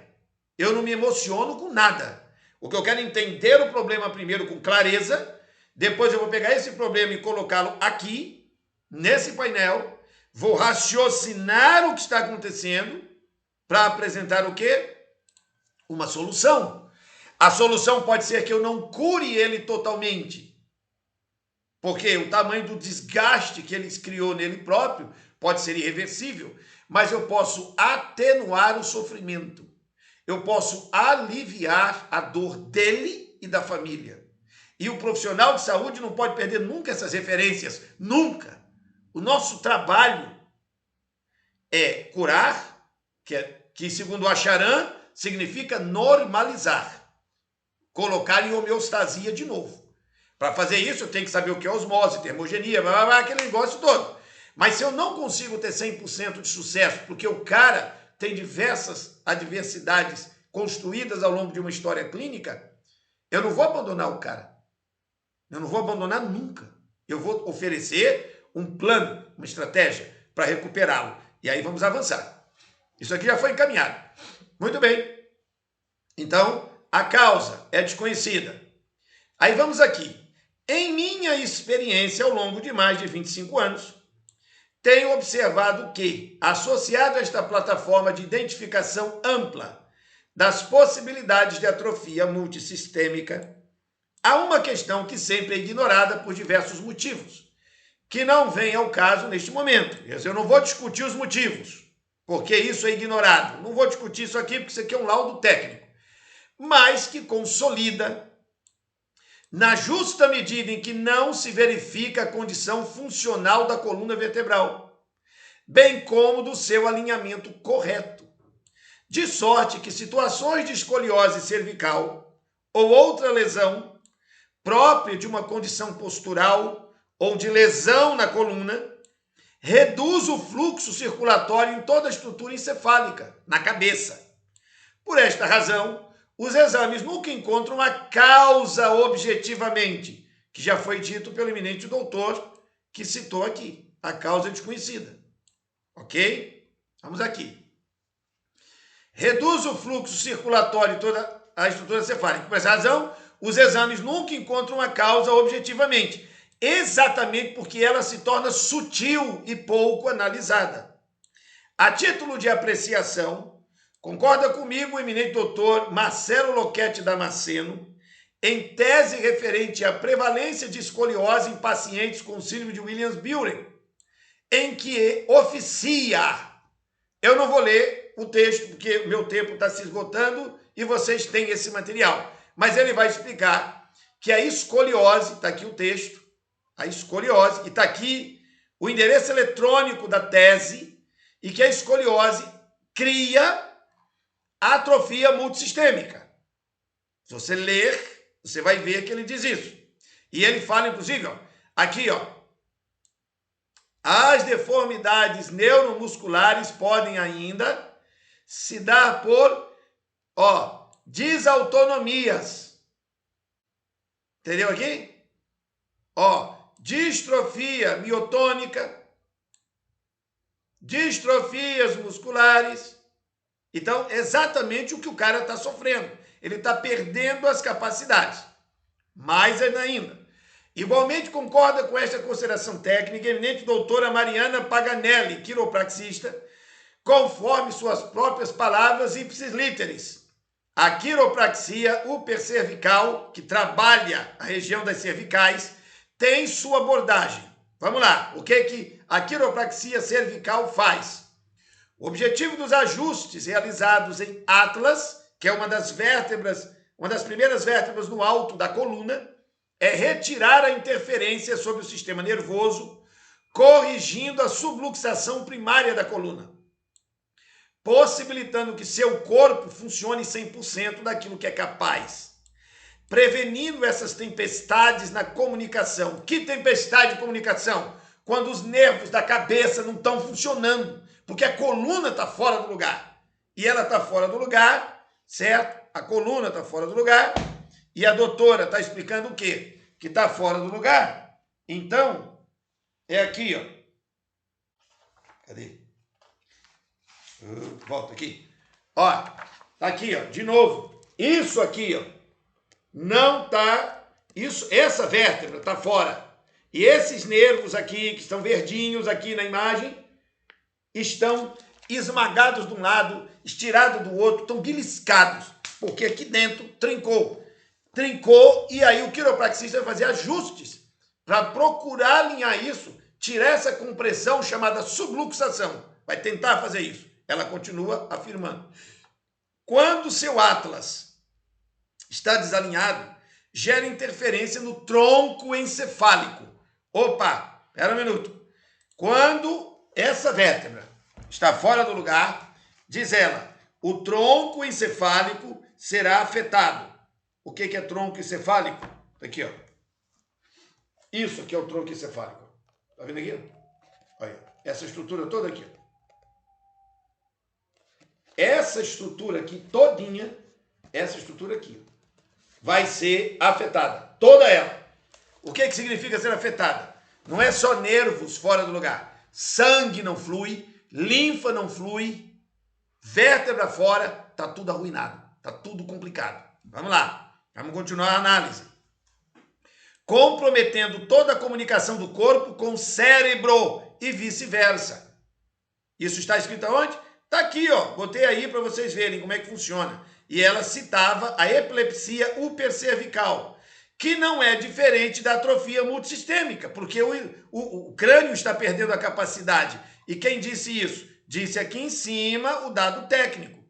Eu não me emociono com nada. O que eu quero é entender o problema primeiro com clareza, depois eu vou pegar esse problema e colocá-lo aqui, nesse painel, vou raciocinar o que está acontecendo para apresentar o quê? Uma solução. A solução pode ser que eu não cure ele totalmente, porque o tamanho do desgaste que ele criou nele próprio pode ser irreversível, mas eu posso atenuar o sofrimento. Eu posso aliviar a dor dele e da família. E o profissional de saúde não pode perder nunca essas referências, nunca. O nosso trabalho é curar, que segundo o Acharan, significa normalizar. Colocar em homeostasia de novo. Para fazer isso, eu tenho que saber o que é osmose, termogenia, aquele negócio todo. Mas se eu não consigo ter 100% de sucesso, porque o cara tem diversas adversidades construídas ao longo de uma história clínica, eu não vou abandonar o cara. Eu não vou abandonar nunca. Eu vou oferecer um plano, uma estratégia para recuperá-lo. E aí vamos avançar. Isso aqui já foi encaminhado. Muito bem. Então, a causa é desconhecida. Aí vamos aqui. Em minha experiência ao longo de mais de 25 anos, tenho observado que, associado a esta plataforma de identificação ampla das possibilidades de atrofia multissistêmica, há uma questão que sempre é ignorada por diversos motivos, que não vem ao caso neste momento. Eu não vou discutir os motivos, porque isso é ignorado. Não vou discutir isso aqui, porque isso aqui é um laudo técnico. Mas que consolida, na justa medida em que não se verifica a condição funcional da coluna vertebral, bem como do seu alinhamento correto. De sorte que situações de escoliose cervical ou outra lesão própria de uma condição postural ou de lesão na coluna reduz o fluxo circulatório em toda a estrutura encefálica, na cabeça. Por esta razão, os exames nunca encontram a causa objetivamente, que já foi dito pelo eminente doutor que citou aqui. A causa é desconhecida. Ok? Vamos aqui. Reduz o fluxo circulatório em toda a estrutura encefálica. Por essa razão, os exames nunca encontram a causa objetivamente, exatamente porque ela se torna sutil e pouco analisada. A título de apreciação, concorda comigo o eminente doutor Marcelo Loquete Damasceno, em tese referente à prevalência de escoliose em pacientes com síndrome de Williams-Buren, em que oficia. Eu não vou ler o texto, porque o meu tempo está se esgotando e vocês têm esse material. Mas ele vai explicar que a escoliose, está aqui o texto, a escoliose, e está aqui o endereço eletrônico da tese, e que a escoliose cria atrofia multissistêmica. Se você ler, você vai ver que ele diz isso. E ele fala, inclusive, ó, aqui, ó, as deformidades neuromusculares podem ainda se dar por, ó, desautonomias. Entendeu aqui? Ó, distrofia miotônica, distrofias musculares. Então, exatamente o que o cara está sofrendo. Ele está perdendo as capacidades. Mais ainda. Igualmente concorda com esta consideração técnica a eminente doutora Mariana Paganelli, quiropraxista, conforme suas próprias palavras ipsis literis. A quiropraxia uppercervical, que trabalha a região das cervicais, tem sua abordagem. Vamos lá, o que a quiropraxia cervical faz? O objetivo dos ajustes realizados em Atlas, que é uma das primeiras vértebras no alto da coluna, é retirar a interferência sobre o sistema nervoso, corrigindo a subluxação primária da coluna, possibilitando que seu corpo funcione 100% daquilo que é capaz, prevenindo essas tempestades na comunicação. Que tempestade de comunicação? Quando os nervos da cabeça não estão funcionando, porque a coluna está fora do lugar. E ela está fora do lugar, certo? A coluna está fora do lugar. E a doutora está explicando o quê? Que está fora do lugar. Então, é aqui, ó. Cadê? Volta aqui. Ó, tá aqui, ó, de novo. Isso aqui, ó, não tá... essa vértebra está fora. E esses nervos aqui, que estão verdinhos aqui na imagem, estão esmagados de um lado, estirados do outro, estão beliscados, porque aqui dentro trincou, e aí o quiropraxista vai fazer ajustes para procurar alinhar isso, tirar essa compressão chamada subluxação, vai tentar fazer isso. Ela continua afirmando. Quando o seu Atlas está desalinhado, gera interferência no tronco encefálico. Opa, espera um minuto. Quando essa vértebra está fora do lugar, diz ela, o tronco encefálico será afetado. O que é tronco encefálico? Aqui, ó. Isso aqui é o tronco encefálico. Tá vendo aqui? Olha, essa estrutura toda aqui. Essa estrutura aqui todinha, essa estrutura aqui, vai ser afetada. Toda ela. O que significa ser afetada? Não é só nervos fora do lugar. Sangue não flui, linfa não flui, vértebra fora, tá tudo arruinado, tá tudo complicado. Vamos lá, vamos continuar a análise. Comprometendo toda a comunicação do corpo com o cérebro e vice-versa. Isso está escrito aonde? Está aqui, ó. Botei aí para vocês verem como é que funciona. E ela citava a epilepsia hipercervical, que não é diferente da atrofia multissistêmica, porque o crânio está perdendo a capacidade. E quem disse isso? Disse aqui em cima o dado técnico.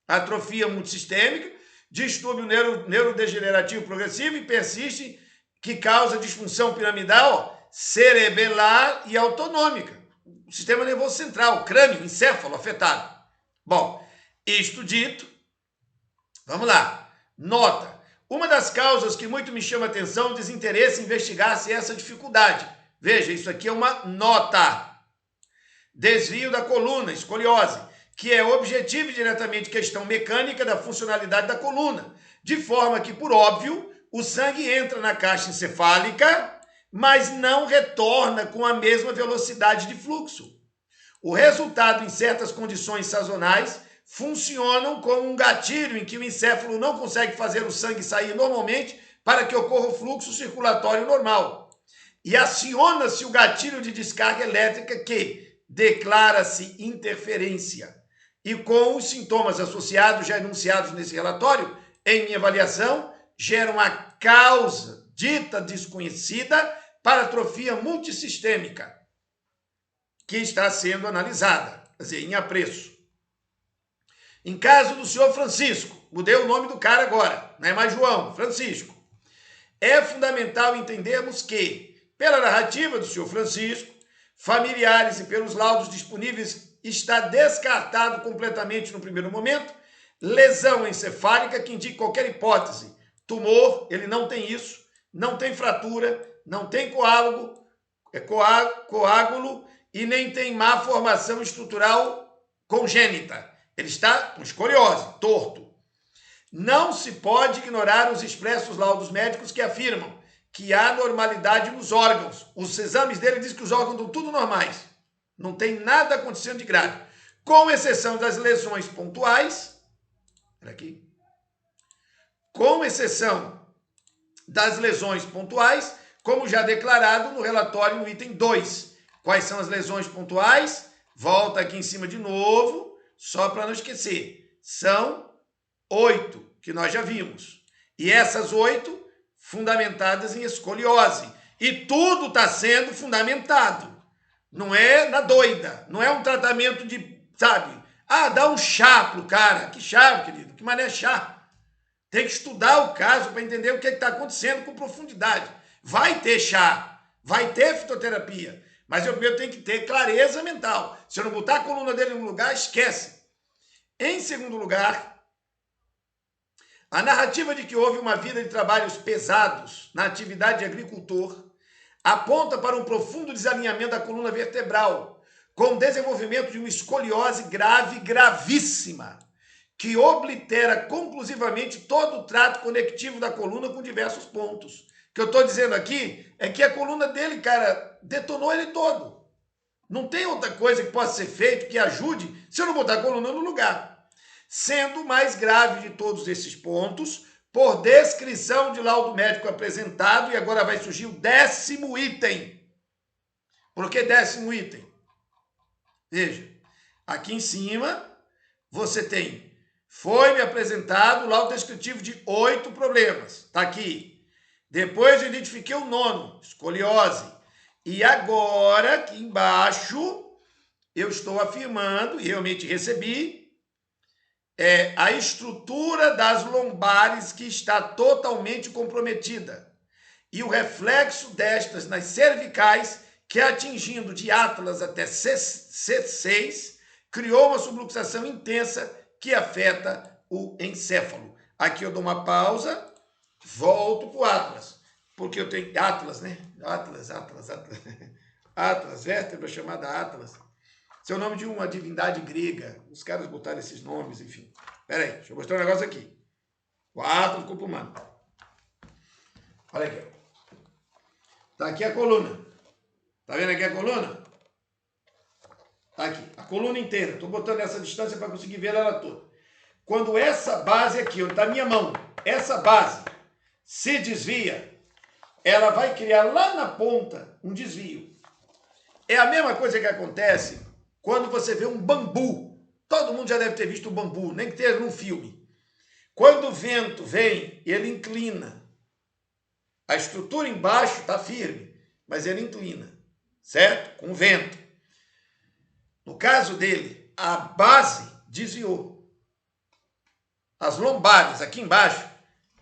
Atrofia multissistêmica, distúrbio neurodegenerativo progressivo e persiste, que causa disfunção piramidal, cerebelar e autonômica. O sistema nervoso central, crânio, encéfalo afetado. Bom, isto dito, vamos lá. Nota. Uma das causas que muito me chama a atenção é o desinteresse em investigar-se essa dificuldade. Veja, isso aqui é uma nota. Desvio da coluna, escoliose, que é objetiva e diretamente questão mecânica da funcionalidade da coluna, de forma que, por óbvio, o sangue entra na caixa encefálica, mas não retorna com a mesma velocidade de fluxo. O resultado, em certas condições sazonais, funcionam como um gatilho em que o encéfalo não consegue fazer o sangue sair normalmente para que ocorra o fluxo circulatório normal. E aciona-se o gatilho de descarga elétrica que declara-se interferência. E com os sintomas associados já enunciados nesse relatório, em minha avaliação, geram a causa dita desconhecida para atrofia multissistêmica, que está sendo analisada, quer dizer, em apreço. Em caso do senhor Francisco, mudei o nome do cara agora, não é mais João, Francisco. É fundamental entendermos que, pela narrativa do senhor Francisco, familiares e pelos laudos disponíveis, está descartado completamente no primeiro momento lesão encefálica que indique qualquer hipótese. Tumor, ele não tem isso, não tem fratura, não tem coágulo e nem tem má formação estrutural congênita. Ele está com escoliose, torto. Não se pode ignorar os expressos laudos médicos que afirmam que há normalidade nos órgãos. Os exames dele dizem que os órgãos estão tudo normais. Não tem nada acontecendo de grave. Com exceção das lesões pontuais. Olha aqui. Com exceção das lesões pontuais, como já declarado no relatório no item 2. Quais são as lesões pontuais? Volta aqui em cima de novo, só para não esquecer. São 8, que nós já vimos. E essas 8, fundamentadas em escoliose. E tudo está sendo fundamentado. Não é na doida. Não é um tratamento de, sabe? Ah, dá um chá pro cara. Que chá, querido? Que mané chá? Tem que estudar o caso para entender o que está acontecendo com profundidade. Vai ter chá, vai ter fitoterapia, mas eu primeiro tenho que ter clareza mental. Se eu não botar a coluna dele no lugar, esquece. Em segundo lugar, a narrativa de que houve uma vida de trabalhos pesados na atividade de agricultor aponta para um profundo desalinhamento da coluna vertebral, com o desenvolvimento de uma escoliose grave, gravíssima, que oblitera conclusivamente todo o trato conectivo da coluna com diversos pontos. O que eu estou dizendo aqui é que a coluna dele, cara, detonou ele todo. Não tem outra coisa que possa ser feita que ajude se eu não botar a coluna no lugar. Sendo o mais grave de todos esses pontos, por descrição de laudo médico apresentado, e agora vai surgir o 10º item. Por que 10º item? Veja, aqui em cima você tem, foi-me apresentado o laudo descritivo de 8 problemas. Está aqui. Depois eu identifiquei o 9º, escoliose. E agora, aqui embaixo, eu estou afirmando, e realmente recebi, a estrutura das lombares que está totalmente comprometida. E o reflexo destas nas cervicais, que atingindo de Atlas até C6, criou uma subluxação intensa que afeta o encéfalo. Aqui eu dou uma pausa, volto para o Atlas, porque eu tenho Atlas, né? Atlas, vértebra chamada Atlas. Esse é o nome de uma divindade grega. Os caras botaram esses nomes, enfim. Espera aí, deixa eu mostrar um negócio aqui. O Atlas do corpo humano. Olha aqui. Tá aqui a coluna. Tá vendo aqui a coluna? Tá aqui, a coluna inteira. Tô botando essa distância para conseguir ver ela toda. Quando essa base aqui, onde tá a minha mão, essa base se desvia, ela vai criar lá na ponta um desvio. É a mesma coisa que acontece quando você vê um bambu. Todo mundo já deve ter visto o bambu, nem que esteja num filme. Quando o vento vem, ele inclina. A estrutura embaixo está firme, mas ele inclina, certo? Com o vento. No caso dele, a base desviou. As lombares aqui embaixo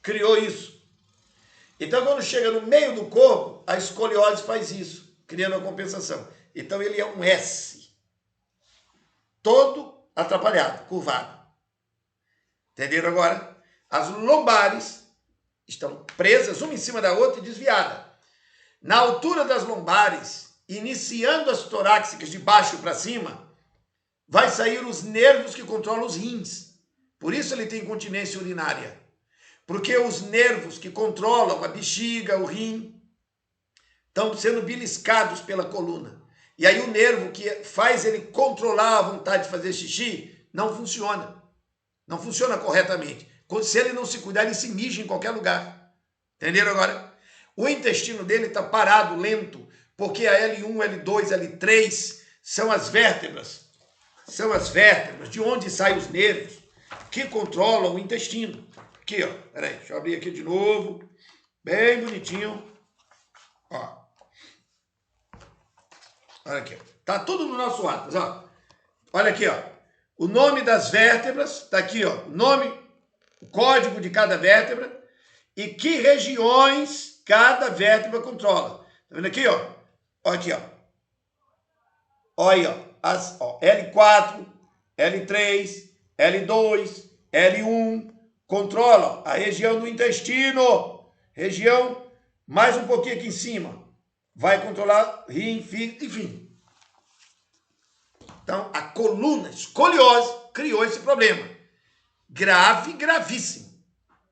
criou isso. Então, quando chega no meio do corpo, a escoliose faz isso, criando a compensação. Então, ele é um S. Todo atrapalhado, curvado. Entenderam agora? As lombares estão presas uma em cima da outra e desviadas. Na altura das lombares, iniciando as torácicas de baixo para cima, vai sair os nervos que controlam os rins. Por isso ele tem incontinência urinária. Porque os nervos que controlam a bexiga, o rim, estão sendo beliscados pela coluna. E aí o nervo que faz ele controlar a vontade de fazer xixi não funciona. Não funciona corretamente. Se ele não se cuidar, ele se mija em qualquer lugar. Entenderam agora? O intestino dele está parado, lento, porque a L1, L2, L3 são as vértebras. São as vértebras de onde saem os nervos que controlam o intestino. Aqui, ó. Peraí, deixa eu abrir aqui de novo. Bem bonitinho. Ó. Olha aqui, ó. Tá tudo no nosso Atlas, ó. Olha aqui, ó. O nome das vértebras, tá aqui, ó. O nome, o código de cada vértebra e que regiões cada vértebra controla. Tá vendo aqui, ó? Olha aqui, ó. Olha aí, ó. L4, L3, L2, L1 controlam a região do intestino. Região mais um pouquinho aqui em cima. Vai controlar rim, fígado, enfim. Então, a coluna escoliose criou esse problema. Grave, gravíssimo.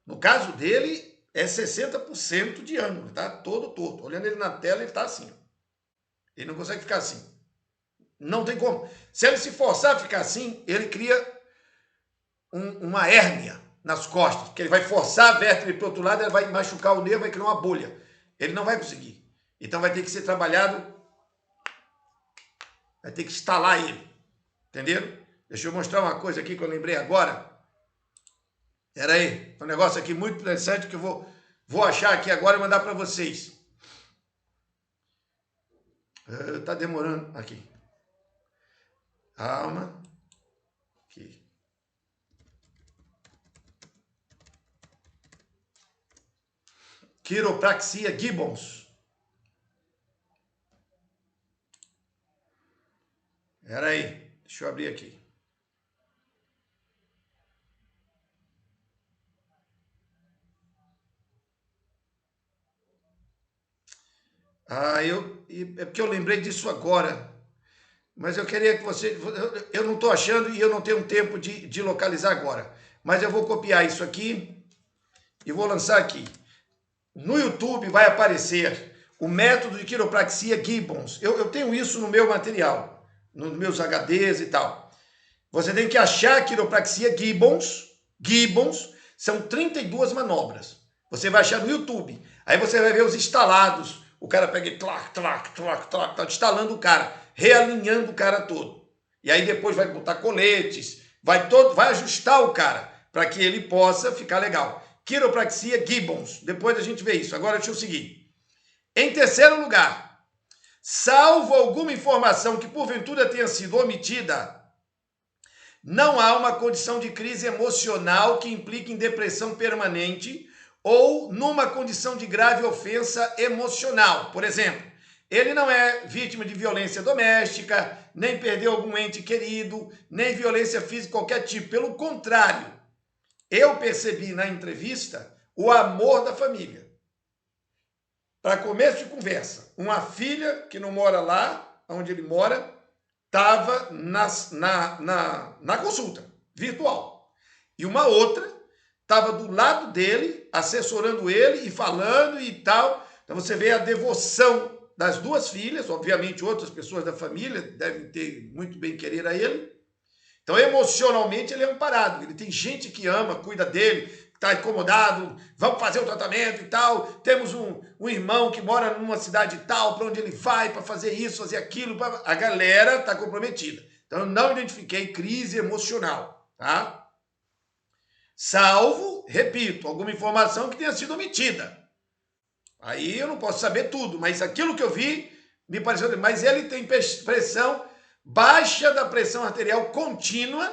No caso dele, é 60% de ângulo, tá? Todo torto. Olhando ele na tela, ele tá assim. Ele não consegue ficar assim. Não tem como. Se ele se forçar a ficar assim, ele cria uma hérnia nas costas, porque ele vai forçar a vértebra para o outro lado, ele vai machucar o nervo, vai criar uma bolha. Ele não vai conseguir. Então vai ter que ser trabalhado, vai ter que instalar ele. Entenderam? Deixa eu mostrar uma coisa aqui que eu lembrei agora. Era aí, um negócio aqui muito interessante que eu vou achar aqui agora e mandar para vocês. Tá demorando aqui. Calma. Aqui. Quiropraxia Gibbons. Espera aí, deixa eu abrir aqui. É porque eu lembrei disso agora. Mas eu queria que você... Eu não estou achando e eu não tenho tempo de localizar agora. Mas eu vou copiar isso aqui e vou lançar aqui. No YouTube vai aparecer o método de quiropraxia Gibbons. Eu tenho isso no meu material, nos meus HDs e tal. Você tem que achar a quiropraxia Gibbons. Gibbons são 32 manobras. Você vai achar no YouTube. Aí você vai ver os instalados. O cara pega e clac, tá instalando o cara, realinhando o cara todo. E aí depois vai botar coletes, vai ajustar o cara para que ele possa ficar legal. Quiropraxia Gibbons. Depois a gente vê isso. Agora deixa eu seguir. Em terceiro lugar, salvo alguma informação que porventura tenha sido omitida, não há uma condição de crise emocional que implique em depressão permanente ou numa condição de grave ofensa emocional. Por exemplo, ele não é vítima de violência doméstica, nem perdeu algum ente querido, nem violência física de qualquer tipo. Pelo contrário, eu percebi na entrevista o amor da família. Para começo de conversa, uma filha que não mora lá, onde ele mora, estava na consulta virtual. E uma outra estava do lado dele, assessorando ele e falando e tal, Então você vê a devoção das duas filhas, obviamente outras pessoas da família devem ter muito bem querer a ele. Então emocionalmente ele é amparado, ele tem gente que ama, cuida dele, está incomodado, vamos fazer o tratamento e tal. Temos um irmão que mora numa cidade tal, para onde ele vai para fazer isso, fazer aquilo. A galera está comprometida. Então eu não identifiquei crise emocional, tá? Salvo, repito, alguma informação que tenha sido omitida. Aí eu não posso saber tudo, mas aquilo que eu vi me pareceu. Mas ele tem pressão baixa da pressão arterial contínua,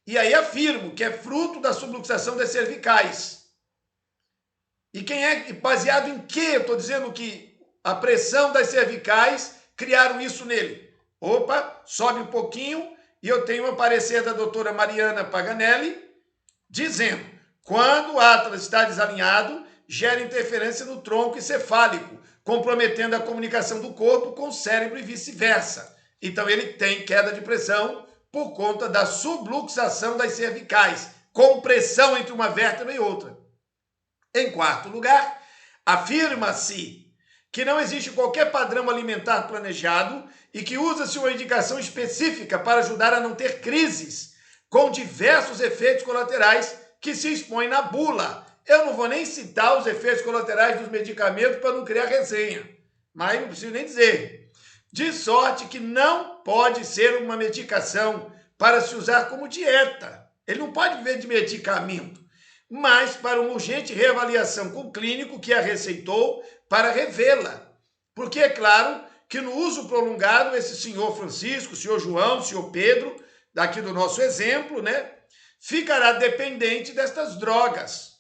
e aí afirmo que é fruto da subluxação das cervicais. E quem é baseado em quê? Eu estou dizendo que a pressão das cervicais criaram isso nele. Opa, sobe um pouquinho, e eu tenho um parecer da doutora Mariana Paganelli, dizendo, quando o Atlas está desalinhado, gera interferência no tronco encefálico, comprometendo a comunicação do corpo com o cérebro e vice-versa. Então ele tem queda de pressão por conta da subluxação das cervicais, compressão entre uma vértebra e outra. Em quarto lugar, afirma-se que não existe qualquer padrão alimentar planejado e que usa-se uma indicação específica para ajudar a não ter crises, com diversos efeitos colaterais que se expõem na bula. Eu não vou nem citar os efeitos colaterais dos medicamentos para não criar resenha, mas não preciso nem dizer. De sorte que não pode ser uma medicação para se usar como dieta. Ele não pode viver de medicamento, mas para uma urgente reavaliação com o clínico que a receitou para revê-la. Porque é claro que no uso prolongado, esse senhor Francisco, senhor João, senhor Pedro, daqui do nosso exemplo, né, ficará dependente destas drogas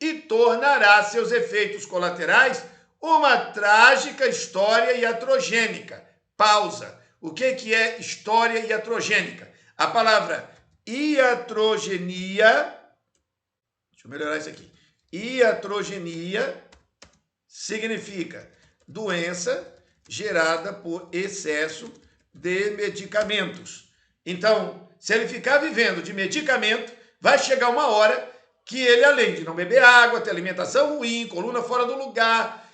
e tornará seus efeitos colaterais uma trágica história iatrogênica. Pausa. O que é história iatrogênica? A palavra iatrogenia, deixa eu melhorar isso aqui. Iatrogenia significa doença gerada por excesso de medicamentos. Então, se ele ficar vivendo de medicamento, vai chegar uma hora que ele, além de não beber água, ter alimentação ruim, coluna fora do lugar,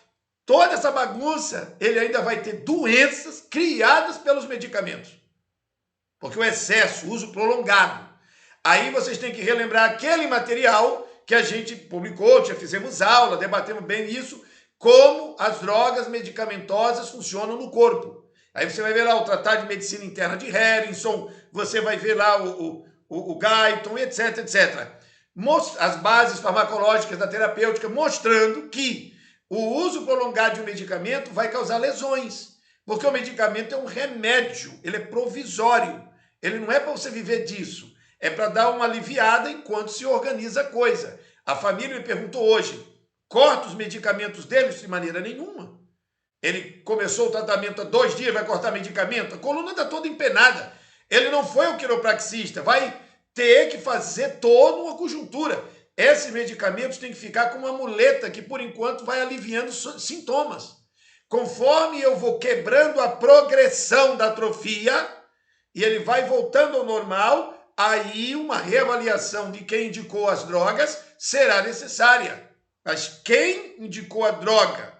toda essa bagunça, ele ainda vai ter doenças criadas pelos medicamentos. Porque o excesso, o uso prolongado. Aí vocês têm que relembrar aquele material que a gente publicou, já fizemos aula, debatemos bem isso, como as drogas medicamentosas funcionam no corpo. Aí você vai ver lá o Tratado de Medicina Interna de Harrison, você vai ver lá o Guyton, etc, etc. As bases farmacológicas da terapêutica mostrando que o uso prolongado de um medicamento vai causar lesões, porque o medicamento é um remédio, ele é provisório, ele não é para você viver disso, é para dar uma aliviada enquanto se organiza a coisa. A família me perguntou hoje, corta os medicamentos deles? De maneira nenhuma. Ele começou o tratamento há 2 dias, vai cortar medicamento? A coluna está toda empenada. Ele não foi o quiropraxista, vai ter que fazer toda uma conjuntura. Esses medicamentos têm que ficar com uma muleta que, por enquanto, vai aliviando sintomas. Conforme eu vou quebrando a progressão da atrofia e ele vai voltando ao normal, aí uma reavaliação de quem indicou as drogas será necessária. Mas quem indicou a droga?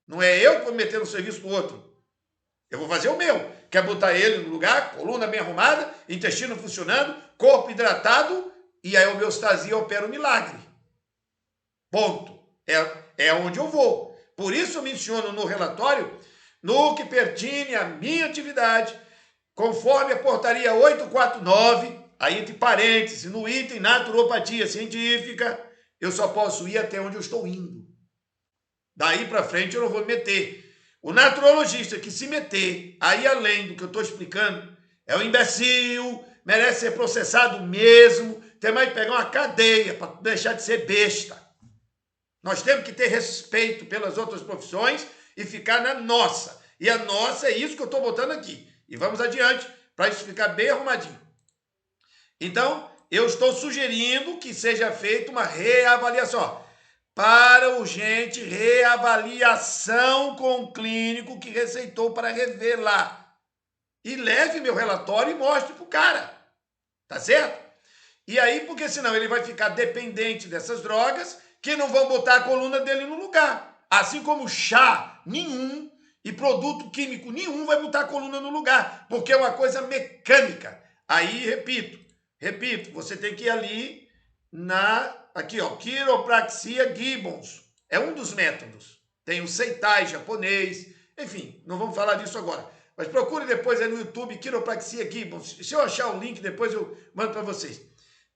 Não é eu que vou meter no serviço do outro. Eu vou fazer o meu. Quer botar ele no lugar, coluna bem arrumada, intestino funcionando, corpo hidratado, e a homeostasia opera o milagre. Ponto. É onde eu vou. Por isso eu menciono no relatório, no que pertine à minha atividade, conforme a portaria 849, aí entre parênteses, no item naturopatia científica, eu só posso ir até onde eu estou indo. Daí para frente eu não vou me meter. O naturologista que se meter aí além do que eu estou explicando é um imbecil, merece ser processado mesmo, tem mais que pegar uma cadeia para deixar de ser besta. Nós temos que ter respeito pelas outras profissões e ficar na nossa. E a nossa é isso que eu estou botando aqui. E vamos adiante para isso ficar bem arrumadinho. Então, eu estou sugerindo que seja feita uma reavaliação. Para urgente reavaliação com o clínico que receitou para rever lá. E leve meu relatório e mostre para o cara. Tá certo? E aí, porque senão ele vai ficar dependente dessas drogas que não vão botar a coluna dele no lugar. Assim como chá nenhum e produto químico nenhum vai botar a coluna no lugar, porque é uma coisa mecânica. Aí, repito, você tem que ir ali aqui, ó, quiropraxia Gibbons. É um dos métodos. Tem o Seitai japonês, enfim, não vamos falar disso agora. Mas procure depois aí no YouTube, quiropraxia Gibbons. Se eu achar o link, depois eu mando para vocês.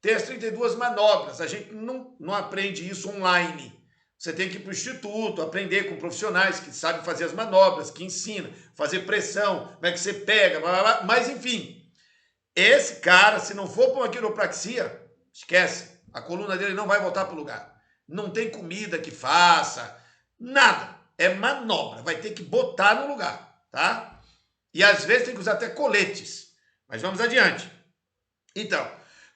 Tem as 32 manobras. A gente não aprende isso online. Você tem que ir para o instituto, aprender com profissionais que sabem fazer as manobras, que ensinam, fazer pressão, como é que você pega, blá, blá, blá. Mas enfim, esse cara, se não for para uma quiropraxia, esquece. A coluna dele não vai voltar para o lugar. Não tem comida que faça, nada. É manobra, vai ter que botar no lugar, tá? E às vezes tem que usar até coletes. Mas vamos adiante. Então,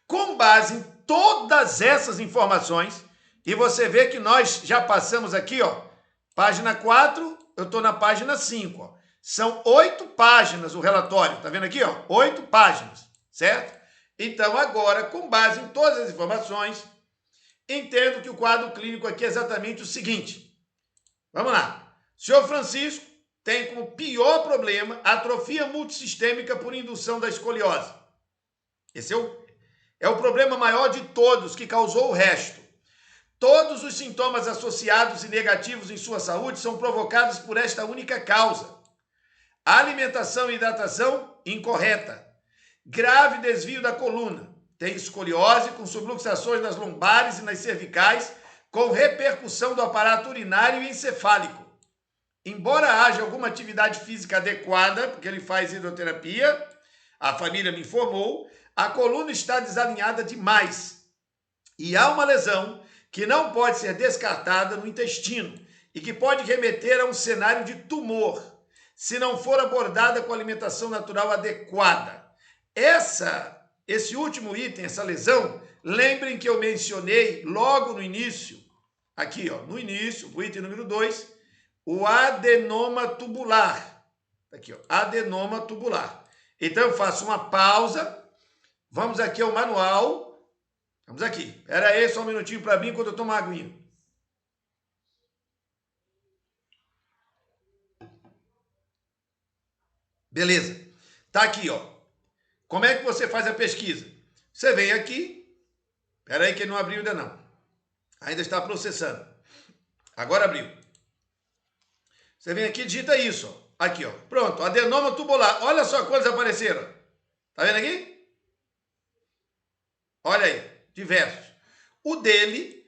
com base em todas essas informações, e você vê que nós já passamos aqui, ó, página 4, eu estou na página 5, ó. São 8 páginas o relatório, tá vendo aqui, ó? 8 páginas, certo? Então, agora, com base em todas as informações, entendo que o quadro clínico aqui é exatamente o seguinte. Vamos lá. O senhor Francisco tem como pior problema atrofia multissistêmica por indução da escoliose. Esse é o problema maior de todos que causou o resto. Todos os sintomas associados e negativos em sua saúde são provocados por esta única causa. Alimentação e hidratação incorreta. Grave desvio da coluna. Tem escoliose com subluxações nas lombares e nas cervicais, com repercussão do aparato urinário e encefálico. Embora haja alguma atividade física adequada, porque ele faz hidroterapia, a família me informou, a coluna está desalinhada demais. E há uma lesão que não pode ser descartada no intestino e que pode remeter a um cenário de tumor, se não for abordada com alimentação natural adequada. Esse último item, essa lesão, lembrem que eu mencionei logo no início, aqui, ó, no início, o item número 2, o adenoma tubular. Aqui, ó, adenoma tubular. Então eu faço uma pausa, vamos aqui ao manual. Vamos aqui. Espera aí só um minutinho para mim enquanto eu tomo uma aguinha. Beleza. Tá aqui, ó. Como é que você faz a pesquisa? Você vem aqui. Espera aí que não abriu ainda não. Ainda está processando. Agora abriu. Você vem aqui e digita isso, ó. Aqui, ó. Pronto. Adenoma tubular. Olha só quantos apareceram. Tá vendo aqui? Olha aí. Diversos. O dele,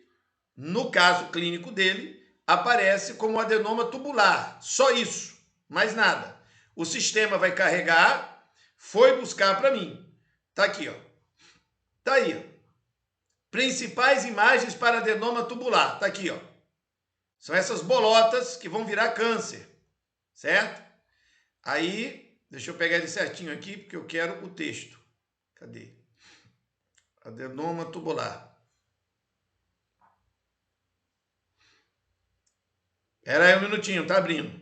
no caso clínico dele, aparece como adenoma tubular. Só isso, mais nada. O sistema vai carregar, foi buscar para mim. Tá aqui, ó. Tá aí, ó. Principais imagens para adenoma tubular. Tá aqui, ó. São essas bolotas que vão virar câncer, certo? Aí, deixa eu pegar ele certinho aqui, porque eu quero o texto. Cadê? Adenoma tubular. Era aí um minutinho, tá abrindo.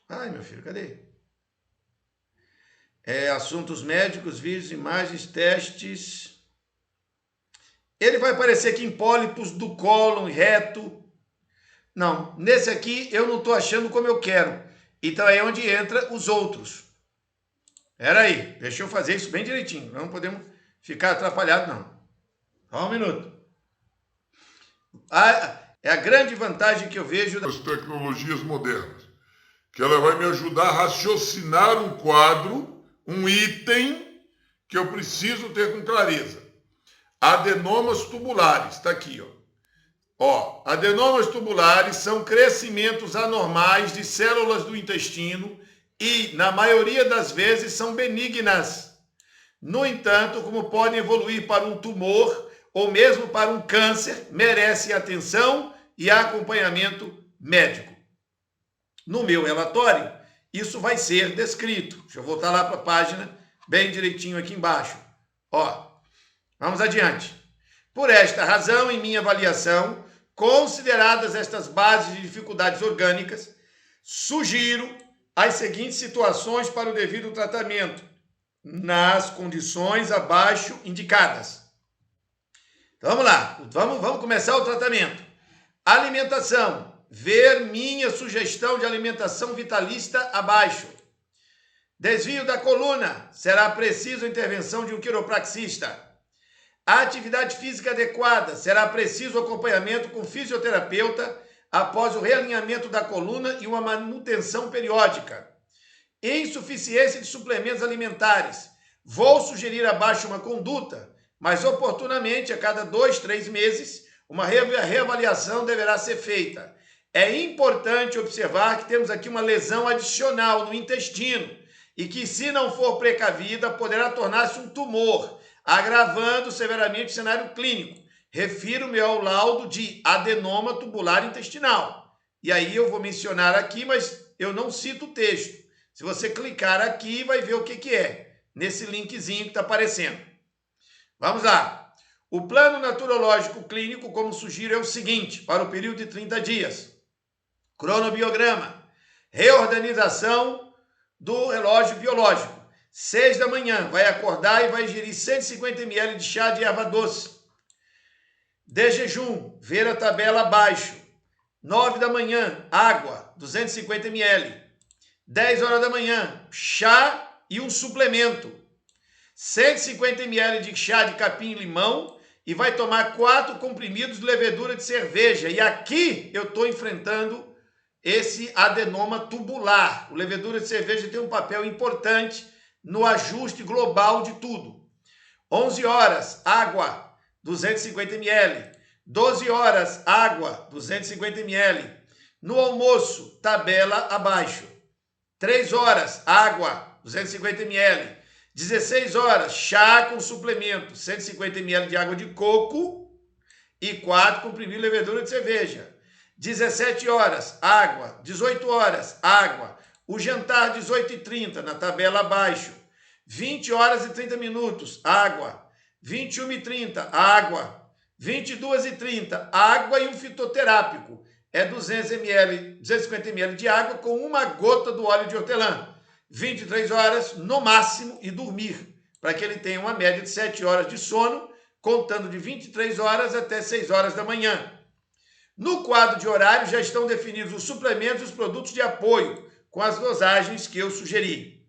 Ai, meu filho, cadê? Assuntos médicos, vídeos, imagens, testes. Ele vai aparecer aqui em pólipos do cólon reto. Não, nesse aqui eu não estou achando como eu quero. Então é onde entra os outros. Espera aí, deixa eu fazer isso bem direitinho. Não podemos ficar atrapalhados, não. Só um minuto. É a grande vantagem que eu vejo das tecnologias modernas, que ela vai me ajudar a raciocinar um quadro, um item que eu preciso ter com clareza. Adenomas tubulares, está aqui, ó. Adenomas tubulares são crescimentos anormais de células do intestino e, na maioria das vezes, são benignas. No entanto, como podem evoluir para um tumor ou mesmo para um câncer, merecem atenção e acompanhamento médico. No meu relatório, isso vai ser descrito. Deixa eu voltar lá para a página, bem direitinho aqui embaixo. Ó, vamos adiante. Por esta razão, em minha avaliação, consideradas estas bases de dificuldades orgânicas, sugiro as seguintes situações para o devido tratamento, nas condições abaixo indicadas. Então, vamos lá, vamos começar o tratamento. Alimentação, ver minha sugestão de alimentação vitalista abaixo. Desvio da coluna, será preciso a intervenção de um quiropraxista. A atividade física adequada, será preciso acompanhamento com fisioterapeuta após o realinhamento da coluna e uma manutenção periódica. Insuficiência de suplementos alimentares. Vou sugerir abaixo uma conduta, mas oportunamente, a cada 2, 3 meses, uma reavaliação deverá ser feita. É importante observar que temos aqui uma lesão adicional no intestino e que, se não for precavida, poderá tornar-se um tumor, agravando severamente o cenário clínico. Refiro-me ao laudo de adenoma tubular intestinal. E aí eu vou mencionar aqui, mas eu não cito o texto. Se você clicar aqui, vai ver o que é, nesse linkzinho que está aparecendo. Vamos lá. O plano naturológico clínico, como sugiro, é o seguinte, para o período de 30 dias. Cronobiograma. Reorganização do relógio biológico. 6 da manhã, vai acordar e vai ingerir 150 ml de chá de erva doce. De jejum, ver a tabela abaixo. 9 da manhã, água, 250 ml. 10 horas da manhã, chá e um suplemento. 150 ml de chá de capim-limão e vai tomar 4 comprimidos de levedura de cerveja. E aqui eu estou enfrentando esse adenoma tubular. O levedura de cerveja tem um papel importante no ajuste global de tudo. 11 horas, água, 250 ml. 12 horas, água, 250 ml. No almoço, tabela abaixo. 3 horas, água, 250 ml. 16 horas, chá com suplemento, 150 ml de água de coco e 4 comprimidos de levedura de cerveja. 17 horas, água. 18 horas, água. O jantar, 18h30, na tabela abaixo. 20 horas e 30 minutos, água. 21h30, água. 22h30, água e um fitoterápico. É 250 ml de água com uma gota do óleo de hortelã. 23 horas no máximo e dormir, para que ele tenha uma média de 7 horas de sono, contando de 23 horas até 6 horas da manhã. No quadro de horário já estão definidos os suplementos e os produtos de apoio, com as dosagens que eu sugeri.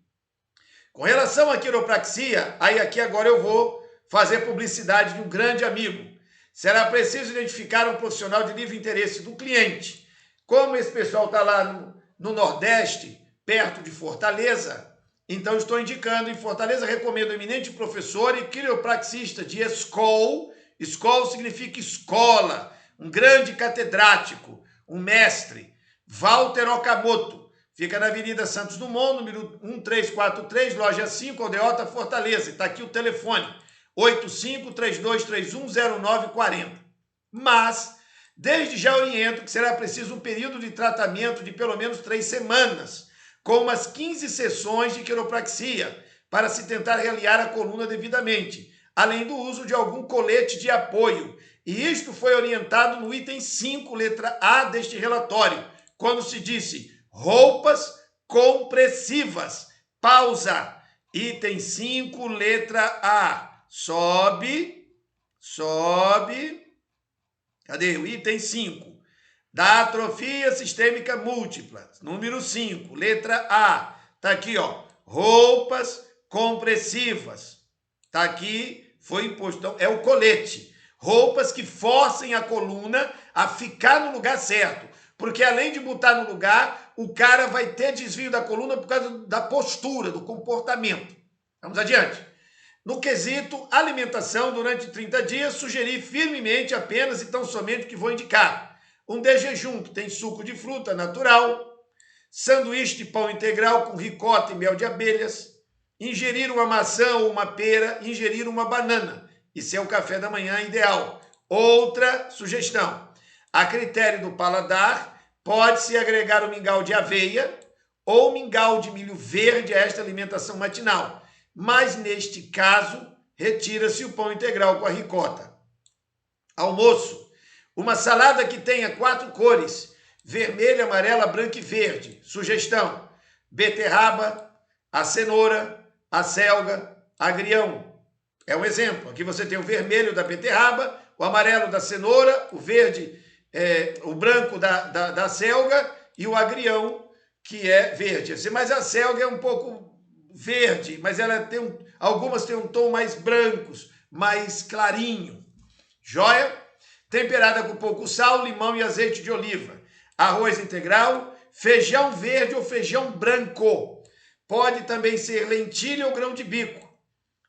Com relação à quiropraxia, aí aqui agora eu vou fazer publicidade de um grande amigo. Será preciso identificar um profissional de livre interesse do cliente. Como esse pessoal está lá no Nordeste, perto de Fortaleza, então estou indicando em Fortaleza, recomendo o eminente professor e quiropraxista de SCOL. SCOL significa escola, um grande catedrático, um mestre, Walter Okamoto. Fica na Avenida Santos Dumont, número 1343, loja 5, Aldeota, Fortaleza. Está aqui o telefone, 85-3231-0940. Mas, desde já oriento que será preciso um período de tratamento de pelo menos 3 semanas, com umas 15 sessões de quiropraxia, para se tentar realinhar a coluna devidamente, além do uso de algum colete de apoio. E isto foi orientado no item 5, letra A deste relatório, quando se disse roupas compressivas. Pausa. Item 5, letra A. Sobe. Cadê? O item 5. Da atrofia sistêmica múltipla. Número 5, letra A. Tá aqui, ó. Roupas compressivas. Tá aqui, foi imposto. Então, é o colete. Roupas que forcem a coluna a ficar no lugar certo. Porque além de botar no lugar, o cara vai ter desvio da coluna por causa da postura, do comportamento. Vamos adiante. No quesito alimentação, durante 30 dias, sugeri firmemente apenas e tão somente o que vou indicar. Um de jejum, que tem suco de fruta natural, sanduíche de pão integral com ricota e mel de abelhas, ingerir uma maçã ou uma pera, ingerir uma banana. Isso é o café da manhã ideal. Outra sugestão. A critério do paladar, pode-se agregar o mingau de aveia ou mingau de milho verde a esta alimentação matinal. Mas, neste caso, retira-se o pão integral com a ricota. Almoço. Uma salada que tenha 4 cores, vermelha, amarela, branca e verde. Sugestão: beterraba, a cenoura, a selga, agrião. É um exemplo. Aqui você tem o vermelho da beterraba, o amarelo da cenoura, o verde o branco da selga e o agrião, que é verde. Mas a selga é um pouco verde, mas ela tem algumas têm um tom mais brancos, mais clarinho. Joia? Temperada com pouco sal, limão e azeite de oliva. Arroz integral, feijão verde ou feijão branco. Pode também ser lentilha ou grão de bico.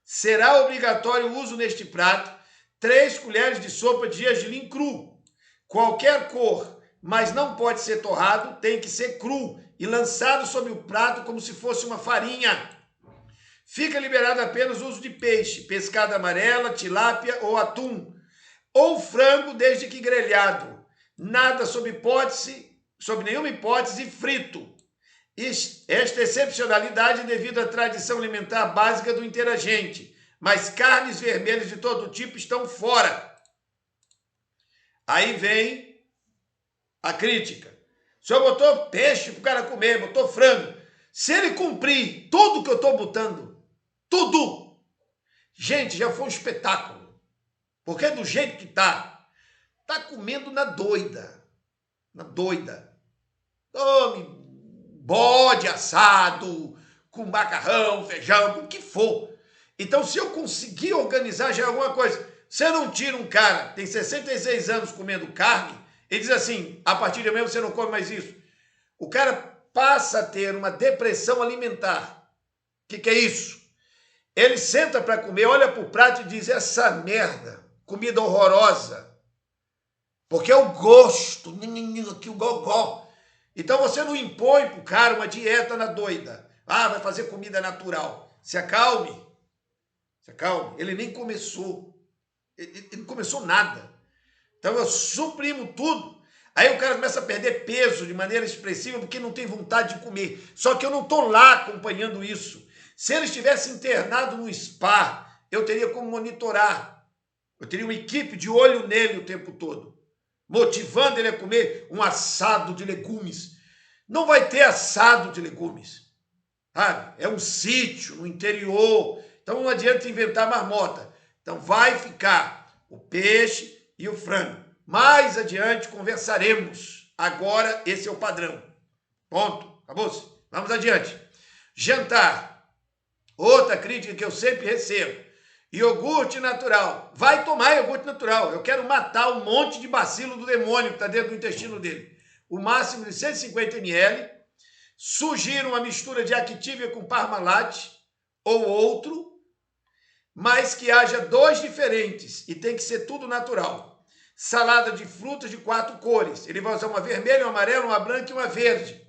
Será obrigatório o uso neste prato 3 colheres de sopa de gergelim cru. Qualquer cor, mas não pode ser torrado, tem que ser cru e lançado sobre o prato como se fosse uma farinha. Fica liberado apenas o uso de peixe, pescada amarela, tilápia ou atum, ou frango desde que grelhado. Nada sob nenhuma hipótese, frito. Esta excepcionalidade devido à tradição alimentar básica do interagente, mas carnes vermelhas de todo tipo estão fora. Aí vem a crítica. O senhor botou peixe para o cara comer, botou frango. Se ele cumprir tudo que eu estou botando, tudo, gente, já foi um espetáculo. Porque do jeito que tá comendo na doida. Na doida. Tome bode assado, com macarrão, feijão, com o que for. Então, se eu conseguir organizar já alguma coisa, você não tira um cara, tem 66 anos comendo carne, e diz assim, a partir de amanhã você não come mais isso. O cara passa a ter uma depressão alimentar. O que é isso? Ele senta para comer, olha para o prato e diz, essa merda, comida horrorosa. Porque é o gosto, aqui o gogó. Então você não impõe para o cara uma dieta na doida. Vai fazer comida natural. Se acalme. Se acalme. Ele nem começou. Ele não começou nada. Então eu suprimo tudo. Aí o cara começa a perder peso de maneira expressiva porque não tem vontade de comer. Só que eu não estou lá acompanhando isso. Se ele estivesse internado no spa, eu teria como monitorar. Eu teria uma equipe de olho nele o tempo todo, motivando ele a comer um assado de legumes. Não vai ter assado de legumes, sabe? É um sítio no interior, então não adianta inventar marmota. Então vai ficar o peixe e o frango. Mais adiante conversaremos. Agora esse é o padrão. Ponto. Acabou-se. Vamos adiante. Jantar. Outra crítica que eu sempre recebo. Iogurte natural. Vai tomar iogurte natural. Eu quero matar um monte de bacilo do demônio que está dentro do intestino dele. O máximo de 150 ml. Sugiro uma mistura de Activia com Parmalat ou outro, mas que haja 2 diferentes e tem que ser tudo natural. Salada de frutas de 4 cores. Ele vai usar uma vermelha, uma amarela, uma branca e uma verde.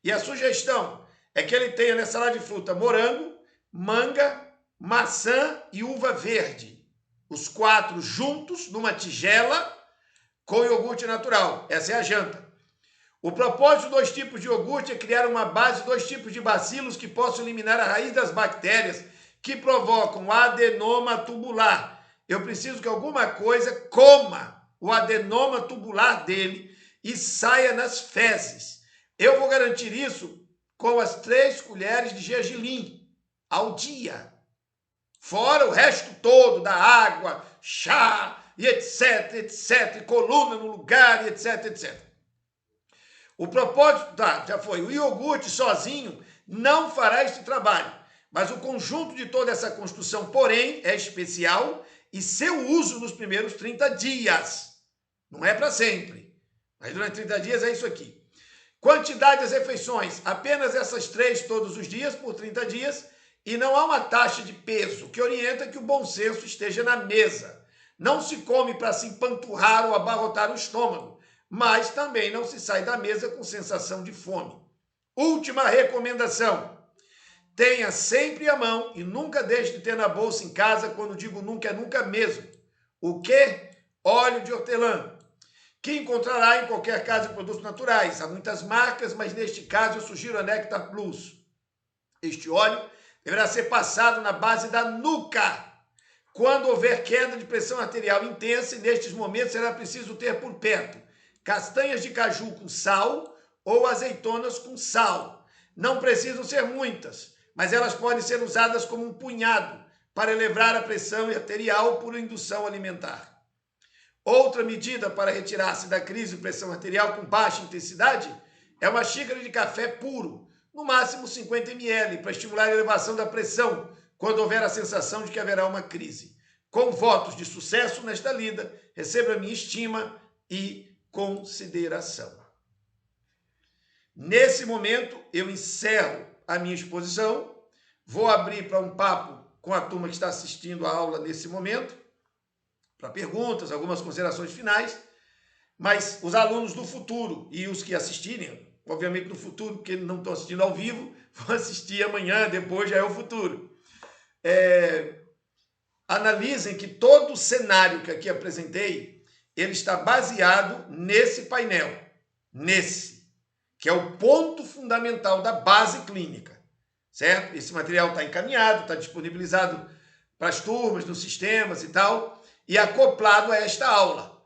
E a sugestão é que ele tenha nessa salada de fruta morango, manga, maçã e uva verde. Os 4 juntos numa tigela com iogurte natural. Essa é a janta. O propósito dos 2 tipos de iogurte é criar uma base de 2 tipos de bacilos que possam eliminar a raiz das bactérias que provocam adenoma tubular. Eu preciso que alguma coisa coma o adenoma tubular dele e saia nas fezes. Eu vou garantir isso com as 3 colheres de gergelim ao dia. Fora o resto todo da água, chá, e etc, etc, e coluna no lugar, e etc, etc. O propósito, já foi, o iogurte sozinho não fará este trabalho, mas o conjunto de toda essa construção, porém, é especial e seu uso nos primeiros 30 dias. Não é para sempre, mas durante 30 dias é isso aqui. Quantidade das refeições, apenas essas 3 todos os dias, por 30 dias, e não há uma taxa de peso que orienta que o bom senso esteja na mesa. Não se come para se empanturrar ou abarrotar o estômago, mas também não se sai da mesa com sensação de fome. Última recomendação. Tenha sempre à mão e nunca deixe de ter na bolsa em casa, quando digo nunca, é nunca mesmo. O quê? Óleo de hortelã, que encontrará em qualquer casa de produtos naturais. Há muitas marcas, mas neste caso eu sugiro a Nectar Plus. Este óleo deverá ser passado na base da nuca quando houver queda de pressão arterial intensa, e nestes momentos será preciso ter por perto castanhas de caju com sal ou azeitonas com sal. Não precisam ser muitas, mas elas podem ser usadas como um punhado para elevar a pressão arterial por indução alimentar. Outra medida para retirar-se da crise de pressão arterial com baixa intensidade é uma xícara de café puro, no máximo 50 ml, para estimular a elevação da pressão quando houver a sensação de que haverá uma crise. Com votos de sucesso nesta lida, receba minha estima e consideração. Nesse momento, eu encerro a minha exposição, vou abrir para um papo com a turma que está assistindo a aula nesse momento, para perguntas, algumas considerações finais, mas os alunos do futuro e os que assistirem, obviamente no futuro, porque não estão assistindo ao vivo, vão assistir amanhã, depois já é o futuro. Analisem que todo o cenário que aqui apresentei, ele está baseado nesse painel, que é o ponto fundamental da base clínica, certo? Esse material está encaminhado, está disponibilizado para as turmas, nos sistemas e tal, e acoplado a esta aula.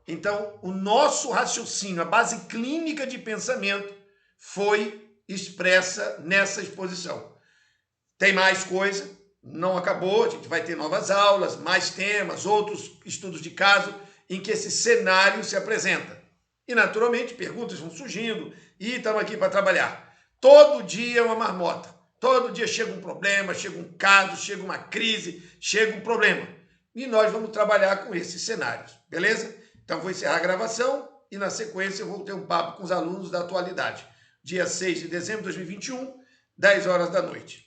Então, o nosso raciocínio, a base clínica de pensamento, foi expressa nessa exposição. Tem mais coisa, não acabou, a gente vai ter novas aulas, mais temas, outros estudos de caso, em que esse cenário se apresenta. E, naturalmente, perguntas vão surgindo e estamos aqui para trabalhar. Todo dia é uma marmota. Todo dia chega um problema, chega um caso, chega uma crise, chega um problema. E nós vamos trabalhar com esses cenários, beleza? Então, vou encerrar a gravação e, na sequência, eu vou ter um papo com os alunos da atualidade. Dia 6 de dezembro de 2021, 10 horas da noite.